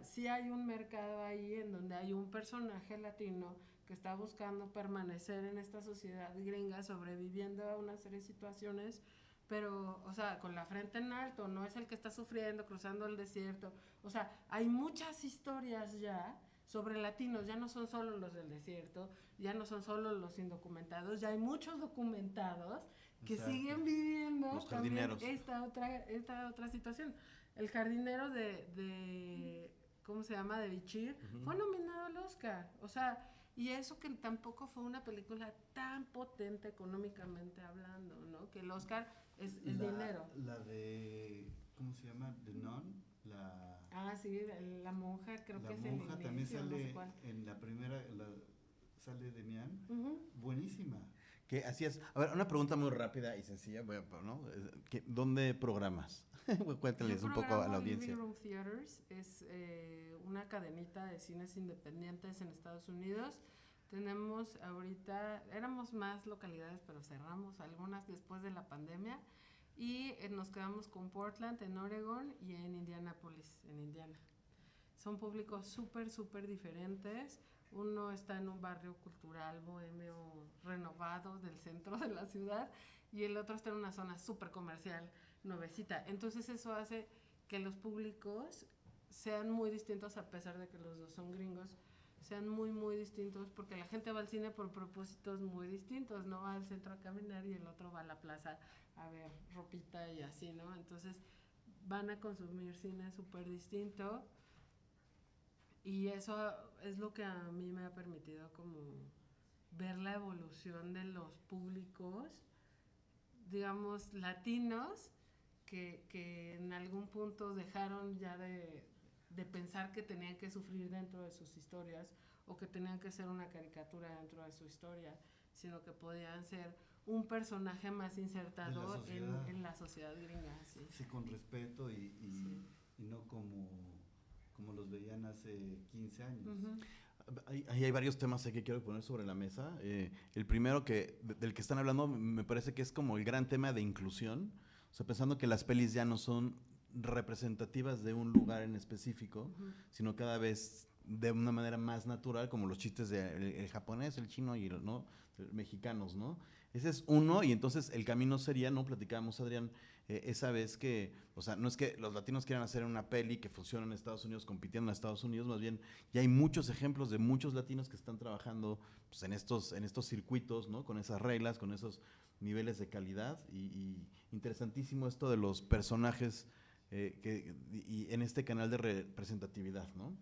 sí hay un mercado ahí en donde hay un personaje latino que está buscando permanecer en esta sociedad gringa, sobreviviendo a una serie de situaciones, pero, o sea, con la frente en alto, no es el que está sufriendo, cruzando el desierto. O sea, hay muchas historias ya sobre latinos, ya no son solo los del desierto, ya no son solo los indocumentados, ya hay muchos documentados que siguen viviendo los jardineros. Esta otra situación. El jardinero de ¿cómo se llama? De Bichir, fue nominado al Oscar. O sea, Y eso que tampoco fue una película tan potente económicamente hablando, ¿no? Que el Oscar es dinero. La de, ¿cómo se llama? The Nun, Sí, la monja, creo la que es monja el también inicio, no sé sale cuál. en la primera, sale Demian, Ujú. buenísima. Que así es. A ver, una pregunta muy rápida y sencilla, ¿no? ¿Dónde programas? Cuéntales Yo un poco a la programo audiencia. Living Room Theaters, es una cadenita de cines independientes en Estados Unidos. Tenemos ahorita, éramos más localidades, pero cerramos algunas después de la pandemia. Y nos quedamos con Portland, en Oregon, y en Indianapolis, en Indiana. Son públicos súper diferentes. Uno está en un barrio cultural bohemio renovado del centro de la ciudad y el otro está en una zona súper comercial, nuevecita. Entonces eso hace que los públicos sean muy distintos, a pesar de que los dos son gringos, sean muy distintos, porque la gente va al cine por propósitos muy distintos, no va al centro a caminar y el otro va a la plaza a ver ropita y así, ¿no? Entonces van a consumir cine súper distinto. Y eso es lo que a mí me ha permitido como ver la evolución de los públicos, digamos, latinos, que en algún punto dejaron ya de pensar que tenían que sufrir dentro de sus historias o que tenían que ser una caricatura dentro de su historia, sino que podían ser un personaje más insertado en la sociedad gringa. Sí, sí, con respeto sí. y no como los veían hace 15 años. Uh-huh. Hay varios temas que quiero poner sobre la mesa. El primero del que están hablando me parece que es como el gran tema de inclusión. O sea, pensando que las pelis ya no son representativas de un lugar en específico, Uh-huh. sino cada vez de una manera más natural, como los chistes de el japonés, el chino y ¿no? Mexicanos, ¿no? Ese es uno, y entonces el camino sería, ¿no? Platicábamos, Adrián, esa vez que, o sea, no es que los latinos quieran hacer una peli que funcione en Estados Unidos, compitiendo en Estados Unidos, más bien ya hay muchos ejemplos de muchos latinos que están trabajando pues, en estos circuitos, ¿no? Con esas reglas, con esos niveles de calidad, y interesantísimo esto de los personajes y en este canal de representatividad, ¿no?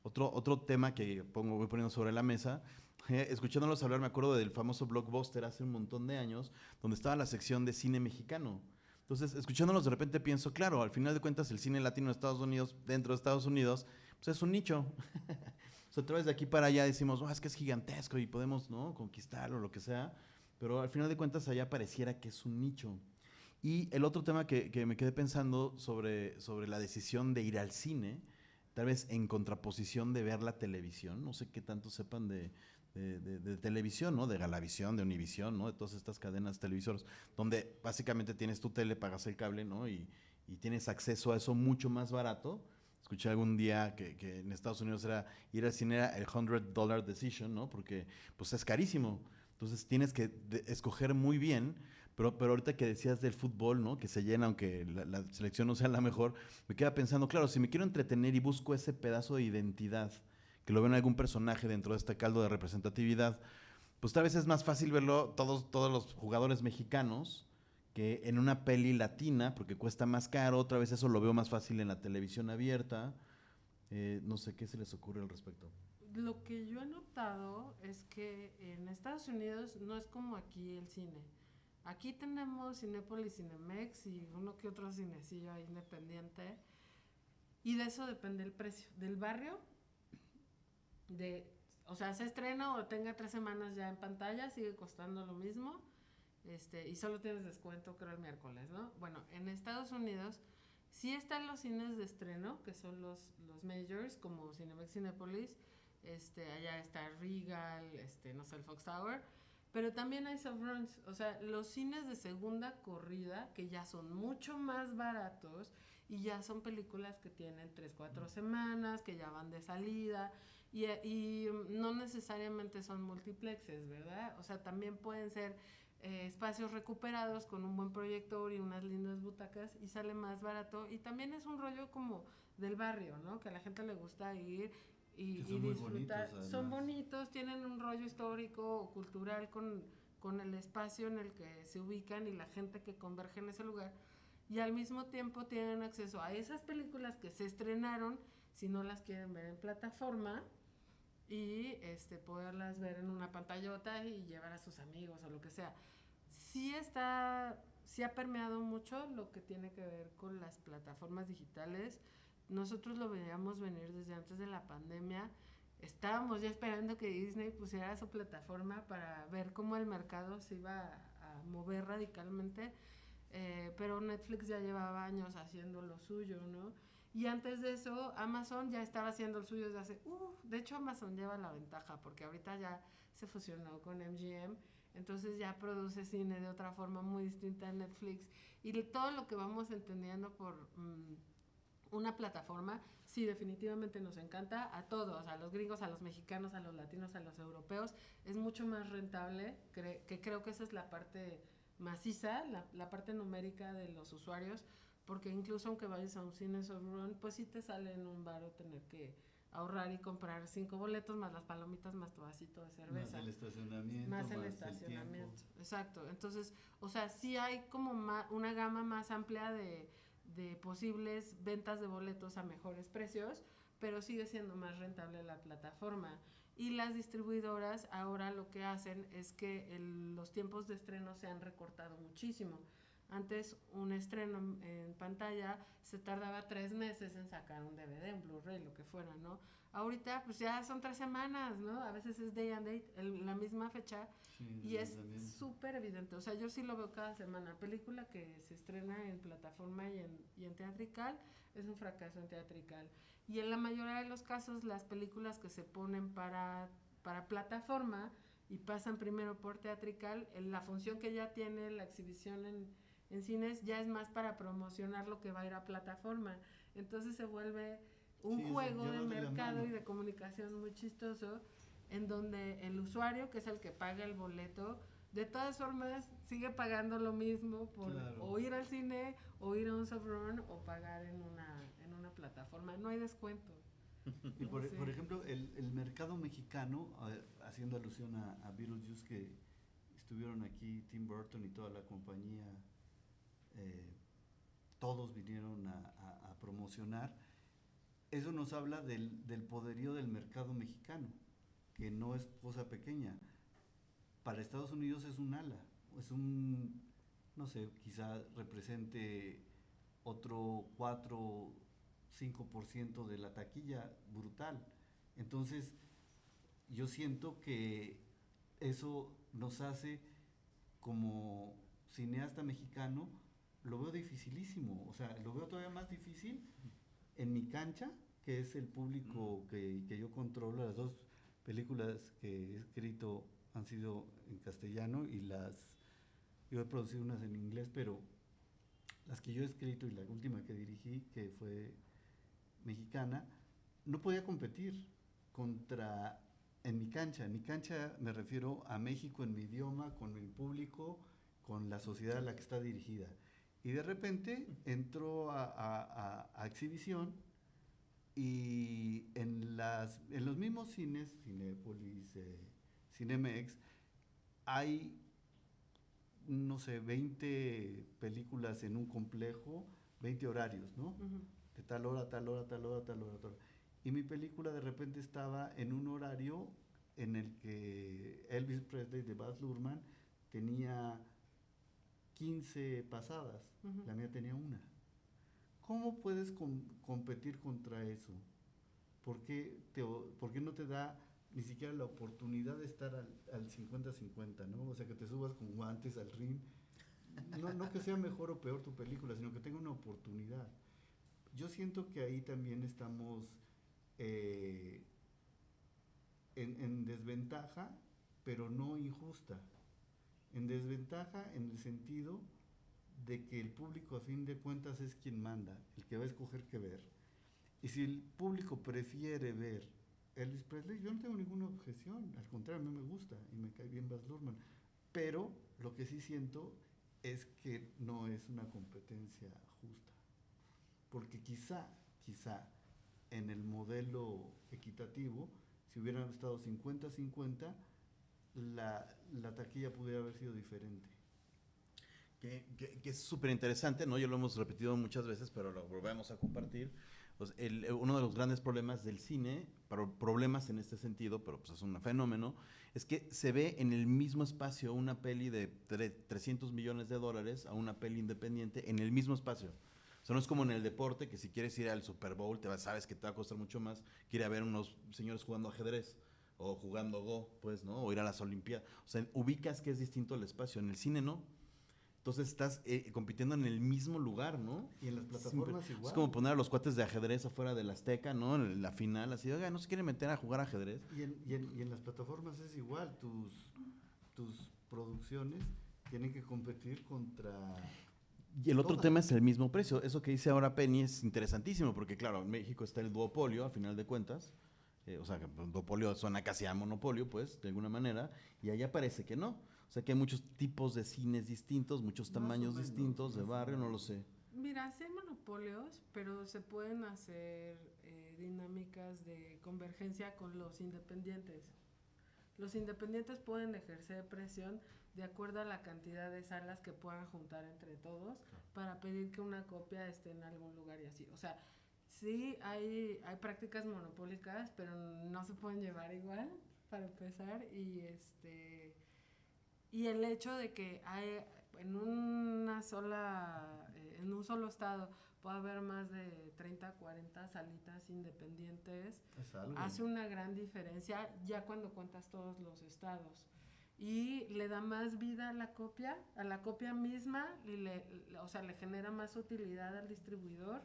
Otro tema que voy poniendo sobre la mesa, escuchándolos hablar, me acuerdo del famoso Blockbuster hace un montón de años, donde estaba la sección de cine mexicano. Entonces, escuchándolos de repente pienso, claro, al final de cuentas el cine latino de Estados Unidos, dentro de Estados Unidos, pues es un nicho. O sea, otra vez de aquí para allá decimos, es que es gigantesco y podemos, ¿no? Conquistarlo, lo que sea, pero al final de cuentas allá pareciera que es un nicho. Y el otro tema que me quedé pensando sobre la decisión de ir al cine, tal vez en contraposición de ver la televisión, no sé qué tanto sepan de televisión, ¿no? De Galavisión, de Univisión, ¿no? De todas estas cadenas televisoras, donde básicamente tienes tu tele, pagas el cable, ¿no? Y tienes acceso a eso mucho más barato. Escuché algún día que en Estados Unidos ir al cine era el $100 decision, ¿no? Porque pues es carísimo. Entonces tienes que escoger muy bien. Pero ahorita que decías del fútbol, ¿no? Que se llena, aunque la selección no sea la mejor, me queda pensando, claro, si me quiero entretener y busco ese pedazo de identidad, que lo veo en algún personaje dentro de este caldo de representatividad, pues tal vez es más fácil verlo todos los jugadores mexicanos que en una peli latina, porque cuesta más caro. Otra vez eso lo veo más fácil en la televisión abierta. No sé qué se les ocurre al respecto. Lo que yo he notado es que en Estados Unidos no es como aquí el cine. Aquí tenemos Cinépolis, Cinemex y uno que otro cinecillo ahí independiente. Y de eso depende el precio. Del barrio, o sea, se estrena o tenga 3 semanas ya en pantalla, sigue costando lo mismo. Y solo tienes descuento, creo, el miércoles, ¿no? Bueno, en Estados Unidos sí están los cines de estreno, que son los majors, como Cinemex, Cinépolis. Allá está Regal, no sé, el Fox Tower. Pero también hay soft-runs, o sea, los cines de segunda corrida, que ya son mucho más baratos y ya son películas que tienen 3, 4 semanas, que ya van de salida y no necesariamente son multiplexes, ¿verdad? O sea, también pueden ser espacios recuperados con un buen proyector y unas lindas butacas y sale más barato. Y también es un rollo como del barrio, ¿no? Que a la gente le gusta ir y disfrutar. Bonitos, son bonitos, tienen un rollo histórico o cultural con el espacio en el que se ubican y la gente que converge en ese lugar. Y al mismo tiempo tienen acceso a esas películas que se estrenaron, si no las quieren ver en plataforma, y poderlas ver en una pantallota y llevar a sus amigos o lo que sea. Sí ha permeado mucho lo que tiene que ver con las plataformas digitales. Nosotros lo veíamos venir desde antes de la pandemia. Estábamos ya esperando que Disney pusiera su plataforma para ver cómo el mercado se iba a mover radicalmente, pero Netflix ya llevaba años haciendo lo suyo, ¿no? Y antes de eso, Amazon ya estaba haciendo el suyo desde hace... de hecho, Amazon lleva la ventaja porque ahorita ya se fusionó con MGM, entonces ya produce cine de otra forma muy distinta a Netflix. Y todo lo que vamos entendiendo por una plataforma, sí, definitivamente nos encanta a todos, a los gringos, a los mexicanos, a los latinos, a los europeos. Es mucho más rentable, que creo que esa es la parte maciza, la parte numérica de los usuarios, porque incluso aunque vayas a un cine soft-run, pues sí te sale en un baro tener que ahorrar y comprar 5 boletos, más las palomitas, más tu vasito de cerveza. Más el estacionamiento. Más el estacionamiento. Exacto. Entonces, o sea, sí hay como una gama más amplia de posibles ventas de boletos a mejores precios, pero sigue siendo más rentable la plataforma. Y las distribuidoras ahora lo que hacen es que los tiempos de estreno se han recortado muchísimo. Antes un estreno en pantalla se tardaba 3 meses en sacar un DVD, un Blu-ray, lo que fuera, ¿no? Ahorita pues ya son 3 semanas, ¿no? A veces es day and date, la misma fecha, sí, y es súper evidente. O sea, yo sí lo veo cada semana. Película que se estrena en plataforma y en teatrical es un fracaso en teatrical. Y en la mayoría de los casos las películas que se ponen para plataforma y pasan primero por teatrical, la función que ya tiene la exhibición en cines ya es más para promocionar lo que va a ir a plataforma. Entonces se vuelve un juego de mercado y de comunicación muy chistoso, en donde el usuario, que es el que paga el boleto, de todas formas sigue pagando lo mismo por o ir al cine, o ir a un soft run, o pagar en una plataforma. No hay descuento. Y por ejemplo, el mercado mexicano, haciendo alusión a Beetlejuice, que estuvieron aquí Tim Burton y toda la compañía, todos vinieron a promocionar. Eso nos habla del poderío del mercado mexicano, que no es cosa pequeña. Para Estados Unidos es un ala, es un, no sé, quizá represente otro 4-5% de la taquilla, brutal. Entonces, yo siento que eso nos hace, como cineasta mexicano, lo veo dificilísimo, o sea, lo veo todavía más difícil en mi cancha, que es el público que yo controlo. Las 2 películas que he escrito han sido en castellano y yo he producido unas en inglés, pero las que yo he escrito y la última que dirigí, que fue mexicana, no podía competir en mi cancha. En mi cancha me refiero a México en mi idioma, con el público, con la sociedad a la que está dirigida. Y de repente entró a exhibición, y en los mismos cines, Cinépolis, Cinemex, hay, no sé, 20 películas en un complejo, 20 horarios, ¿no? De tal hora, tal hora, tal hora, tal hora, tal hora. Y mi película de repente estaba en un horario en el que Elvis Presley de Baz Luhrmann tenía 15 pasadas, la mía tenía una. ¿Cómo puedes competir contra eso? ¿Por qué no te da ni siquiera la oportunidad de estar al 50-50, ¿no? O sea, que te subas con guantes al ring. No que sea mejor o peor tu película, sino que tenga una oportunidad. Yo siento que ahí también estamos en desventaja, pero no injusta. En desventaja en el sentido de que el público a fin de cuentas es quien manda, el que va a escoger qué ver. Y si el público prefiere ver Elvis Presley, yo no tengo ninguna objeción, al contrario, a mí me gusta y me cae bien Baz Luhrmann, pero lo que sí siento es que no es una competencia justa, porque quizá en el modelo equitativo, si hubieran estado 50-50, la taquilla pudiera haber sido diferente. Que es súper interesante, ¿no? Ya lo hemos repetido muchas veces, pero lo volvemos a compartir. Pues, uno de los grandes problemas del cine, problemas en este sentido, pero pues es un fenómeno, es que se ve en el mismo espacio una peli de $300 millones a una peli independiente en el mismo espacio. O sea, no es como en el deporte, que si quieres ir al Super Bowl, sabes que te va a costar mucho más que ir a ver unos señores jugando ajedrez o jugando Go, pues, ¿no? O ir a las Olimpiadas. O sea, ubicas que es distinto el espacio. En el cine, ¿no? Entonces estás compitiendo en el mismo lugar, ¿no? Y en las plataformas igual. Es como poner a los cuates de ajedrez afuera del Azteca, ¿no? En la final, así, oiga, ¿no se quieren meter a jugar ajedrez? Y en las plataformas es igual, tus producciones tienen que competir contra... Y el otro tema es el mismo precio. Eso que dice ahora Penny es interesantísimo, porque claro, en México está el duopolio, a final de cuentas. O sea, que duopolio suena casi a monopolio, pues, de alguna manera. Y allá parece que no. O sea, que hay muchos tipos de cines distintos, muchos tamaños distintos, de barrio, no lo sé. Mira, sí hay monopolios, pero se pueden hacer dinámicas de convergencia con los independientes. Los independientes pueden ejercer presión de acuerdo a la cantidad de salas que puedan juntar entre todos para pedir que una copia esté en algún lugar y así. O sea, sí hay prácticas monopólicas, pero no se pueden llevar igual, para empezar, y el hecho de que hay en una sola en un solo estado puede haber más de 30, 40 salitas independientes, hace una gran diferencia ya cuando cuentas todos los estados. Y le da más vida a la copia misma, o sea, le genera más utilidad al distribuidor,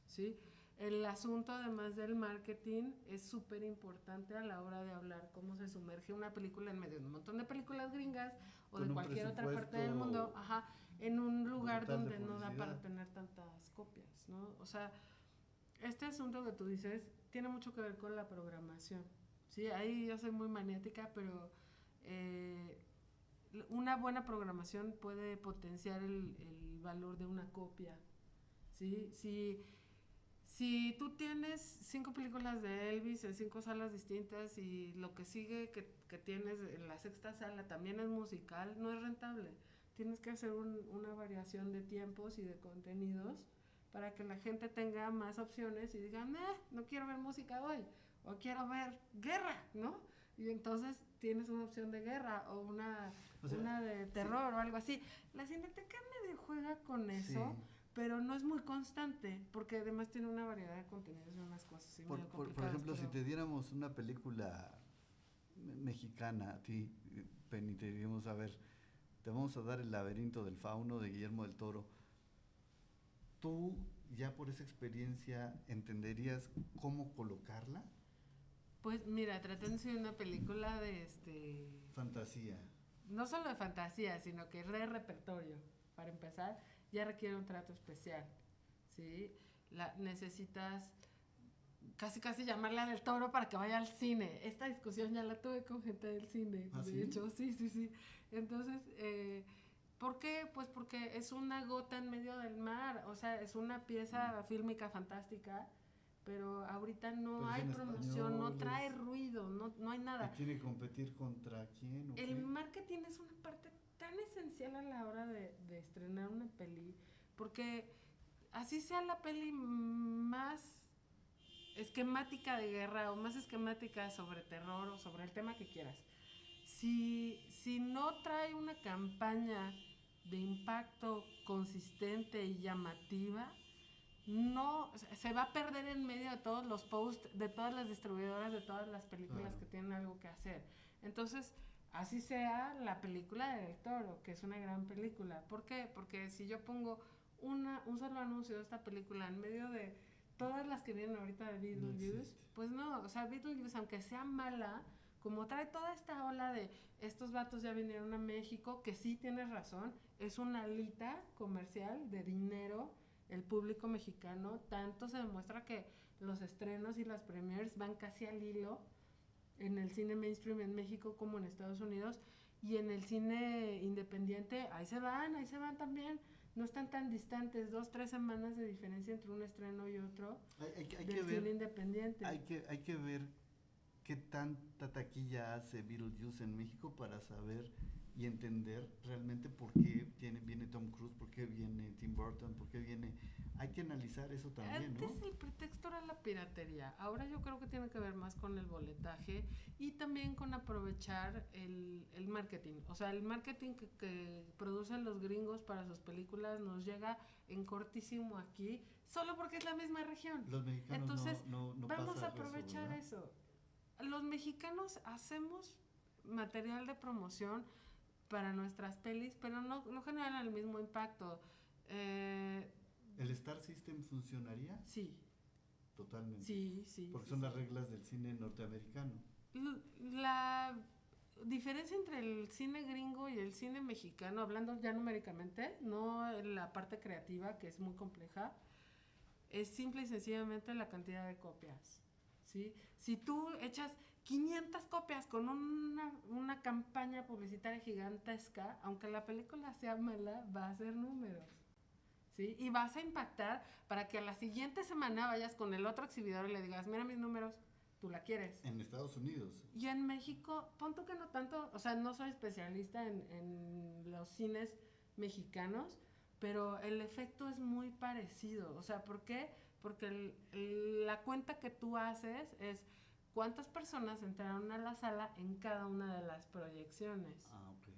¿sí? El asunto, además del marketing, es súper importante a la hora de hablar cómo se sumerge una película en medio de un montón de películas gringas o de cualquier otra parte del mundo, en un lugar donde no da para tener tantas copias, ¿no? O sea, este asunto que tú dices tiene mucho que ver con la programación, ¿sí? Ahí yo soy muy maniática, pero una buena programación puede potenciar el valor de una copia, ¿sí? Si tú tienes 5 películas de Elvis en 5 salas distintas y lo que sigue que tienes en la sexta sala también es musical, no es rentable. Tienes que hacer una variación de tiempos y de contenidos para que la gente tenga más opciones y digan, no quiero ver música hoy, o quiero ver guerra, ¿no? Y entonces tienes una opción de guerra o una de terror, sí, o algo así. La Cineteca medio juega con eso, sí, pero no es muy constante, porque además tiene una variedad de contenidos y unas cosas así medio complicadas. Por ejemplo, si te diéramos una película mexicana, a ti, Penny, te diríamos, a ver, te vamos a dar El laberinto del fauno de Guillermo del Toro. ¿Tú ya por esa experiencia entenderías cómo colocarla? Pues mira, tratándose de una película de fantasía. No solo de fantasía, sino que es de repertorio. Para empezar, ya requiere un trato especial, ¿sí? Necesitas casi llamarla del Toro para que vaya al cine. Esta discusión ya la tuve con gente del cine, ¿Ah, de sí? hecho, sí. Entonces, ¿por qué? Pues porque es una gota en medio del mar, o sea, es una pieza fílmica fantástica, pero ahorita no hay promoción, no trae ruido, no hay nada. ¿Y tiene que competir contra quién? ¿O el qué? marketing es una parte tan esencial a la hora de estrenar una peli, porque así sea la peli más esquemática de guerra o más esquemática sobre terror o sobre el tema que quieras, si no trae una campaña de impacto consistente y llamativa, no se va a perder en medio de todos los posts de todas las distribuidoras de todas las películas que tienen algo que hacer. Entonces, así sea la película de Del Toro, que es una gran película. ¿Por qué? Porque si yo pongo un solo anuncio de esta película en medio de todas las que vienen ahorita de Beetlejuice, pues no, o sea, Beetlejuice, aunque sea mala, como trae toda esta ola de estos vatos ya vinieron a México, que sí tienes razón, es una alita comercial de dinero. El público mexicano, tanto se demuestra que los estrenos y las premieres van casi al hilo en el cine mainstream en México como en Estados Unidos, y en el cine independiente ahí se van también, no están tan distantes, 2-3 semanas de diferencia entre un estreno y otro hay del que cine ver, independiente. Hay que ver qué tanta taquilla hace Beetlejuice en México para saber y entender realmente por qué viene Tom Cruise, por qué viene Tim Burton, por qué viene... Hay que analizar eso también, ¿no? Antes el pretexto era la piratería, ahora yo creo que tiene que ver más con el boletaje y también con aprovechar el marketing. O sea, el marketing que producen los gringos para sus películas nos llega en cortísimo aquí, solo porque es la misma región. Los mexicanos Entonces, no vamos a pasa aprovechar eso. Los mexicanos hacemos material de promoción para nuestras pelis, pero no generan el mismo impacto. ¿El Star System funcionaría? Sí, Totalmente. sí. Porque Sí, son sí. las reglas del cine norteamericano. La diferencia entre el cine gringo y el cine mexicano, hablando ya numéricamente, no la parte creativa, que es muy compleja, es simple y sencillamente la cantidad de copias, ¿sí? Si tú echas 500 copias con una campaña publicitaria gigantesca, aunque la película sea mala, va a hacer números, ¿sí? Y vas a impactar para que a la siguiente semana vayas con el otro exhibidor y le digas, mira mis números, tú la quieres. En Estados Unidos. Y en México, punto que no tanto, o sea, no soy especialista en los cines mexicanos, pero el efecto es muy parecido. O sea, ¿por qué? Porque la cuenta que tú haces es cuántas personas entraron a la sala en cada una de las proyecciones. Ah, ok.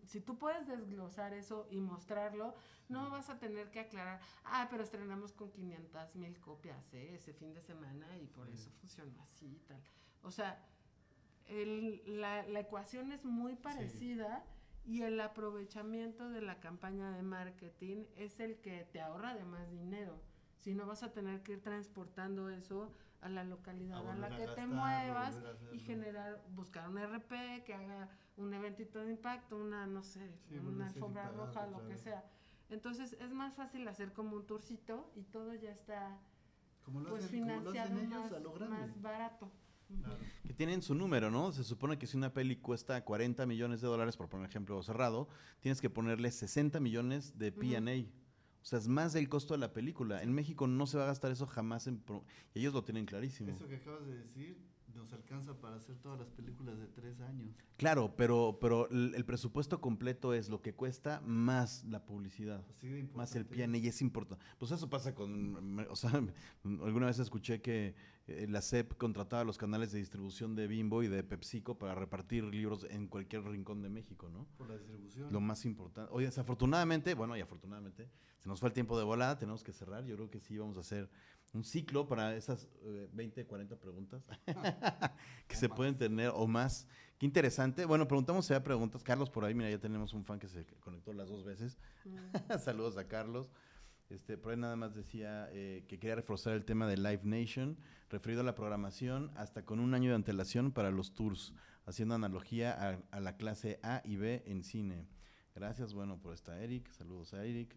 Si tú puedes desglosar eso y mostrarlo, no vas a tener que aclarar, pero estrenamos con 500,000 copias ese fin de semana y por eso funcionó así y tal. O sea, la ecuación es muy parecida y el aprovechamiento de la campaña de marketing es el que te ahorra de más dinero. Si no vas a tener que ir transportando eso a la localidad a la que te muevas y buscar un RP que haga un eventito de impacto, no sé, una alfombra roja, lo que sea. Entonces es más fácil hacer como un tourcito y todo ya está financiado más barato. Claro. Que tienen su número, ¿no? Se supone que si una peli cuesta $40 millones, por poner ejemplo cerrado, tienes que ponerle 60 millones de P&A. O sea, es más del costo de la película. En México no se va a gastar eso jamás. Y ellos lo tienen clarísimo. Eso que acabas de decir nos alcanza para hacer todas las películas de 3 años. Claro, pero el presupuesto completo es lo que cuesta más la publicidad. Así de Más el importante. P&A y es importante. Pues eso pasa con... O sea, alguna vez escuché que la SEP contrataba los canales de distribución de Bimbo y de PepsiCo para repartir libros en cualquier rincón de México, ¿no? Por la distribución. Lo más importante. Oye, desafortunadamente, se nos fue el tiempo de volada, tenemos que cerrar. Yo creo que sí vamos a hacer un ciclo para esas 20, 40 preguntas que se pueden tener o más. Qué interesante. Bueno, preguntamos si hay preguntas. Carlos, por ahí, mira, ya tenemos un fan que se conectó las 2 veces. Saludos a Carlos. Por ahí nada más decía que quería reforzar el tema de Live Nation, referido a la programación, hasta con 1 año de antelación para los tours, haciendo analogía a la clase A y B en cine. Gracias, bueno, por esta Eric. Saludos a Eric.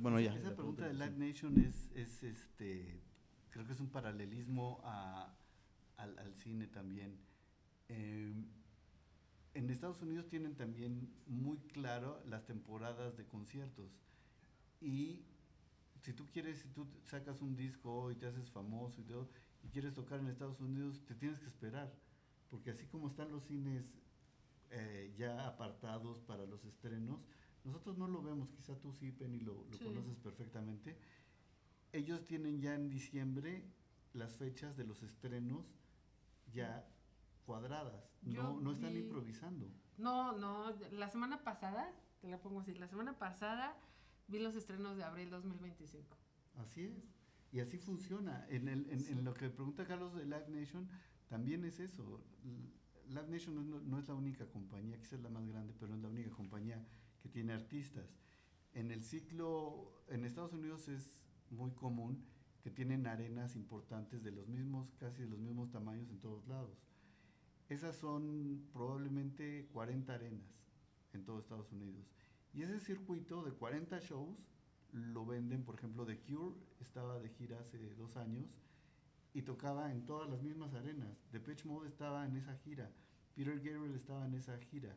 Bueno, ya. Esa pregunta de Live Nation creo que es un paralelismo al cine también. En Estados Unidos tienen también muy claro las temporadas de conciertos. Y si tú sacas un disco y te haces famoso y quieres tocar en Estados Unidos, te tienes que esperar. Porque así como están los cines ya apartados para los estrenos, nosotros no lo vemos, quizá tú sí, Penny, lo conoces perfectamente. Ellos tienen ya en diciembre las fechas de los estrenos ya cuadradas, no están improvisando. No, la semana pasada, te la pongo así, la semana pasada vi los estrenos de abril 2025. Así es, y así funciona. En lo que pregunta Carlos de Live Nation, también es eso. Live Nation no es la única compañía, quizás es la más grande, pero no es la única compañía que tiene artistas. En el ciclo, en Estados Unidos es muy común que tienen arenas importantes casi de los mismos tamaños en todos lados. Esas son probablemente 40 arenas en todo Estados Unidos. Y ese circuito de 40 shows lo venden, por ejemplo, The Cure estaba de gira hace 2 años y tocaba en todas las mismas arenas. Depeche Mode estaba en esa gira, Peter Gabriel estaba en esa gira.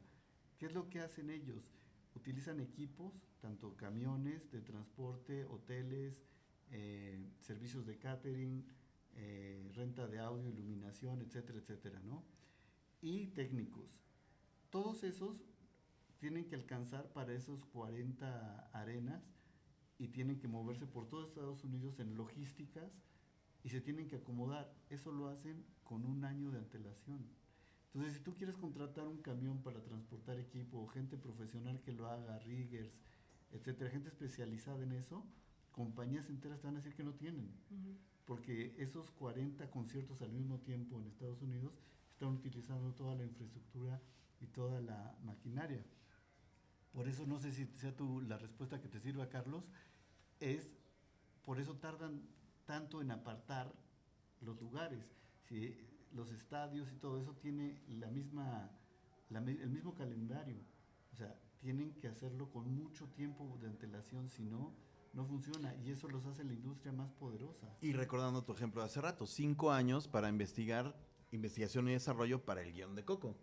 ¿Qué es lo que hacen ellos? Utilizan equipos, tanto camiones de transporte, hoteles, servicios de catering, renta de audio, iluminación, etcétera, etcétera, ¿no? Y técnicos. Todos esos tienen que alcanzar para esos 40 arenas y tienen que moverse por todo Estados Unidos en logísticas y se tienen que acomodar. Eso lo hacen con 1 año de antelación. Entonces, si tú quieres contratar un camión para transportar equipo, o gente profesional que lo haga, riggers, etcétera, gente especializada en eso, compañías enteras te van a decir que no tienen. Porque esos 40 conciertos al mismo tiempo en Estados Unidos están utilizando toda la infraestructura y toda la maquinaria. Por eso, no sé si sea la respuesta que te sirva, Carlos, por eso tardan tanto en apartar los lugares. Si los estadios y todo eso tiene el mismo calendario. O sea, tienen que hacerlo con mucho tiempo de antelación, si no, no funciona. Y eso los hace la industria más poderosa. Y recordando tu ejemplo de hace rato, 5 años para investigación y desarrollo para el guión de Coco.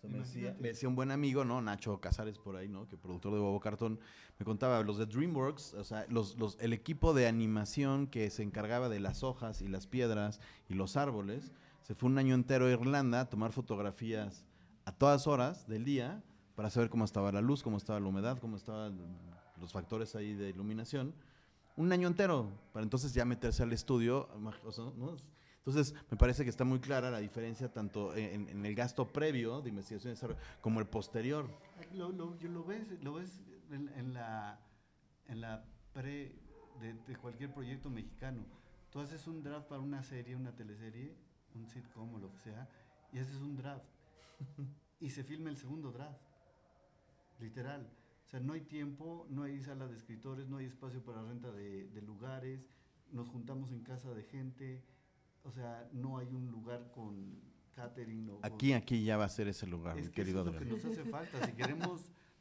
O sea, me decía un buen amigo, ¿no? Nacho Casares por ahí, ¿no? Que productor de Bobo Cartón, me contaba, los de DreamWorks, o sea, el equipo de animación que se encargaba de las hojas y las piedras y los árboles, se fue 1 año entero a Irlanda a tomar fotografías a todas horas del día para saber cómo estaba la luz, cómo estaba la humedad, cómo estaban los factores ahí de iluminación. 1 año entero, para entonces ya meterse al estudio, o sea, ¿no? Entonces, me parece que está muy clara la diferencia tanto en el gasto previo de investigación y desarrollo como el posterior. Lo ves en la pre de cualquier proyecto mexicano. Tú haces un draft para una serie, una teleserie, un sitcom o lo que sea, y haces un draft. Y se filma el segundo draft. Literal. O sea, no hay tiempo, no hay sala de escritores, no hay espacio para renta de lugares, nos juntamos en casa de gente. O sea, no hay un lugar con catering. Aquí ya va a ser ese lugar, mi querido Adrián. Es Adrián. lo que nos hace falta.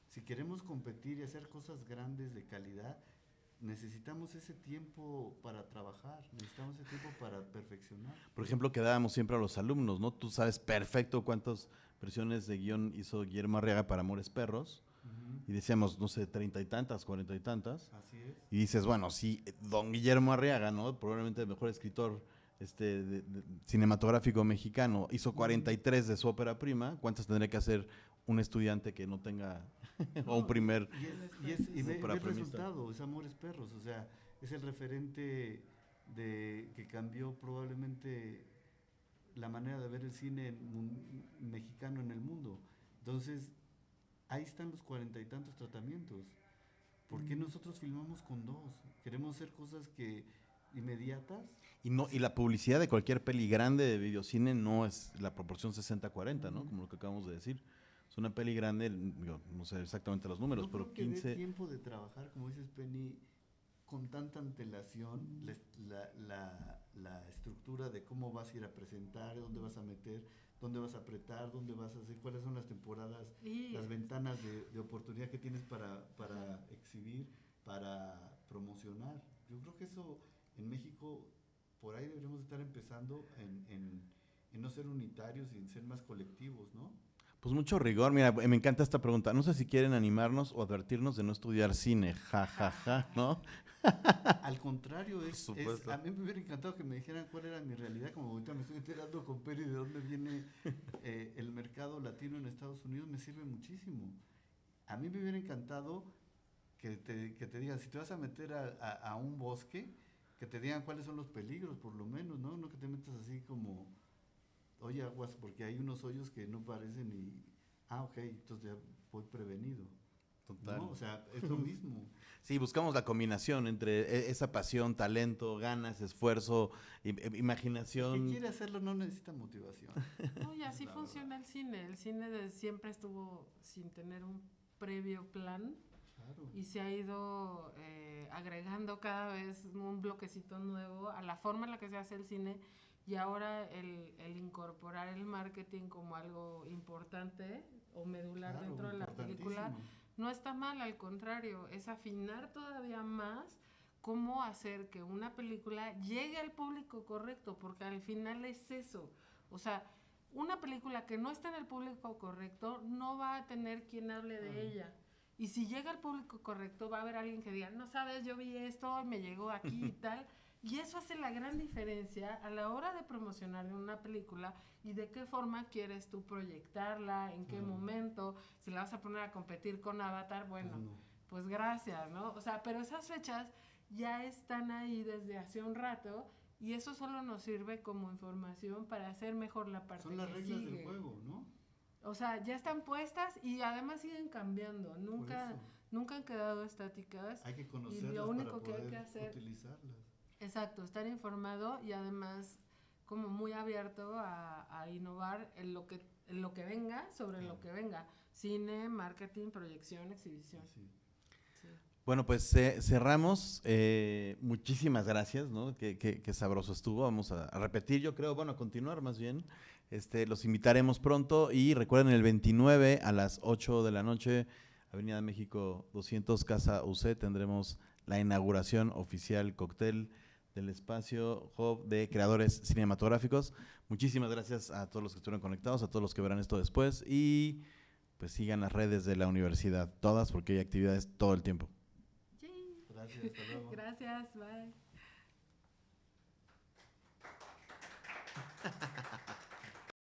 Si queremos competir y hacer cosas grandes de calidad, necesitamos ese tiempo para trabajar, necesitamos ese tiempo para perfeccionar. Por ejemplo, que dábamos siempre a los alumnos, ¿no? Tú sabes perfecto cuántas versiones de guión hizo Guillermo Arriaga para Amores Perros. Y decíamos, no sé, 30 y tantas, 40 y tantas. Así es. Y dices, bueno, sí, don Guillermo Arriaga, ¿no? Probablemente el mejor escritor cinematográfico mexicano, hizo 43 de su ópera prima. ¿Cuántas tendría que hacer un estudiante que no tenga o un primer y ve el resultado? Es Amores Perros, o sea, es el referente que cambió probablemente la manera de ver el cine mexicano en el mundo. Entonces, ahí están los 40 y tantos tratamientos. ¿Por qué nosotros filmamos con 2? Queremos hacer cosas inmediatas. Y la publicidad de cualquier peli grande de videocine no es la proporción 60-40, ¿no? Como lo que acabamos de decir. Es una peli grande, no sé exactamente los números, pero 15... No tiempo de trabajar, como dices, Penny, con tanta antelación, la estructura de cómo vas a ir a presentar, dónde vas a meter, dónde vas a apretar, dónde vas a hacer, cuáles son las temporadas, las ventanas de oportunidad que tienes para exhibir, para promocionar. Yo creo que eso en México, por ahí deberíamos estar empezando en no ser unitarios y en ser más colectivos, ¿no? Pues mucho rigor. Mira, me encanta esta pregunta. No sé si quieren animarnos o advertirnos de no estudiar cine. Ja, ja, ja, ¿no? Al contrario, a mí me hubiera encantado que me dijeran cuál era mi realidad, como ahorita me estoy enterando con Peri de dónde viene el mercado latino en Estados Unidos, me sirve muchísimo. A mí me hubiera encantado que te digan, si te vas a meter a un bosque, que te digan cuáles son los peligros, por lo menos, ¿no? No que te metas así como, oye, aguas, porque hay unos hoyos que no parecen y, ok, entonces ya voy prevenido. Total. ¿No? O sea, es lo mismo. Sí, buscamos la combinación entre esa pasión, talento, ganas, esfuerzo, imaginación. El que quiere hacerlo no necesita motivación. No, y así funciona el cine. El cine siempre estuvo sin tener un previo plan. Claro. Y se ha ido agregando cada vez un bloquecito nuevo a la forma en la que se hace el cine. Y ahora el incorporar el marketing como algo importante o medular dentro de la película no está mal, al contrario, es afinar todavía más cómo hacer que una película llegue al público correcto, porque al final es eso. O sea, una película que no está en el público correcto no va a tener quien hable de ella. Y si llega al público correcto, va a haber alguien que diga, no sabes, yo vi esto y me llegó aquí y tal. Y eso hace la gran diferencia a la hora de promocionar una película y de qué forma quieres tú proyectarla, en qué momento, si la vas a poner a competir con Avatar, bueno, pues gracias, ¿no? O sea, pero esas fechas ya están ahí desde hace un rato y eso solo nos sirve como información para hacer mejor la parte que sigue. Son las reglas del juego, ¿no? O sea, ya están puestas y además siguen cambiando, nunca han quedado estáticas. Hay que y conocerlas lo único para que hay poder que hacer, utilizarlas. exacto, estar informado y además como muy abierto a innovar en lo que venga, sobre lo que venga. Cine, marketing, proyección, exhibición. Así. Sí. Bueno, pues cerramos. Muchísimas gracias, ¿no? Qué sabroso estuvo. Vamos a repetir, yo creo, bueno, a continuar más bien. Los invitaremos pronto y recuerden el 29 a las 8 de la noche, Avenida México 200, Casa UC, tendremos la inauguración oficial cóctel del espacio Hub de creadores cinematográficos. Muchísimas gracias a todos los que estuvieron conectados, a todos los que verán esto después y pues sigan las redes de la universidad, todas, porque hay actividades todo el tiempo. Sí. Gracias, hasta luego. Gracias, bye.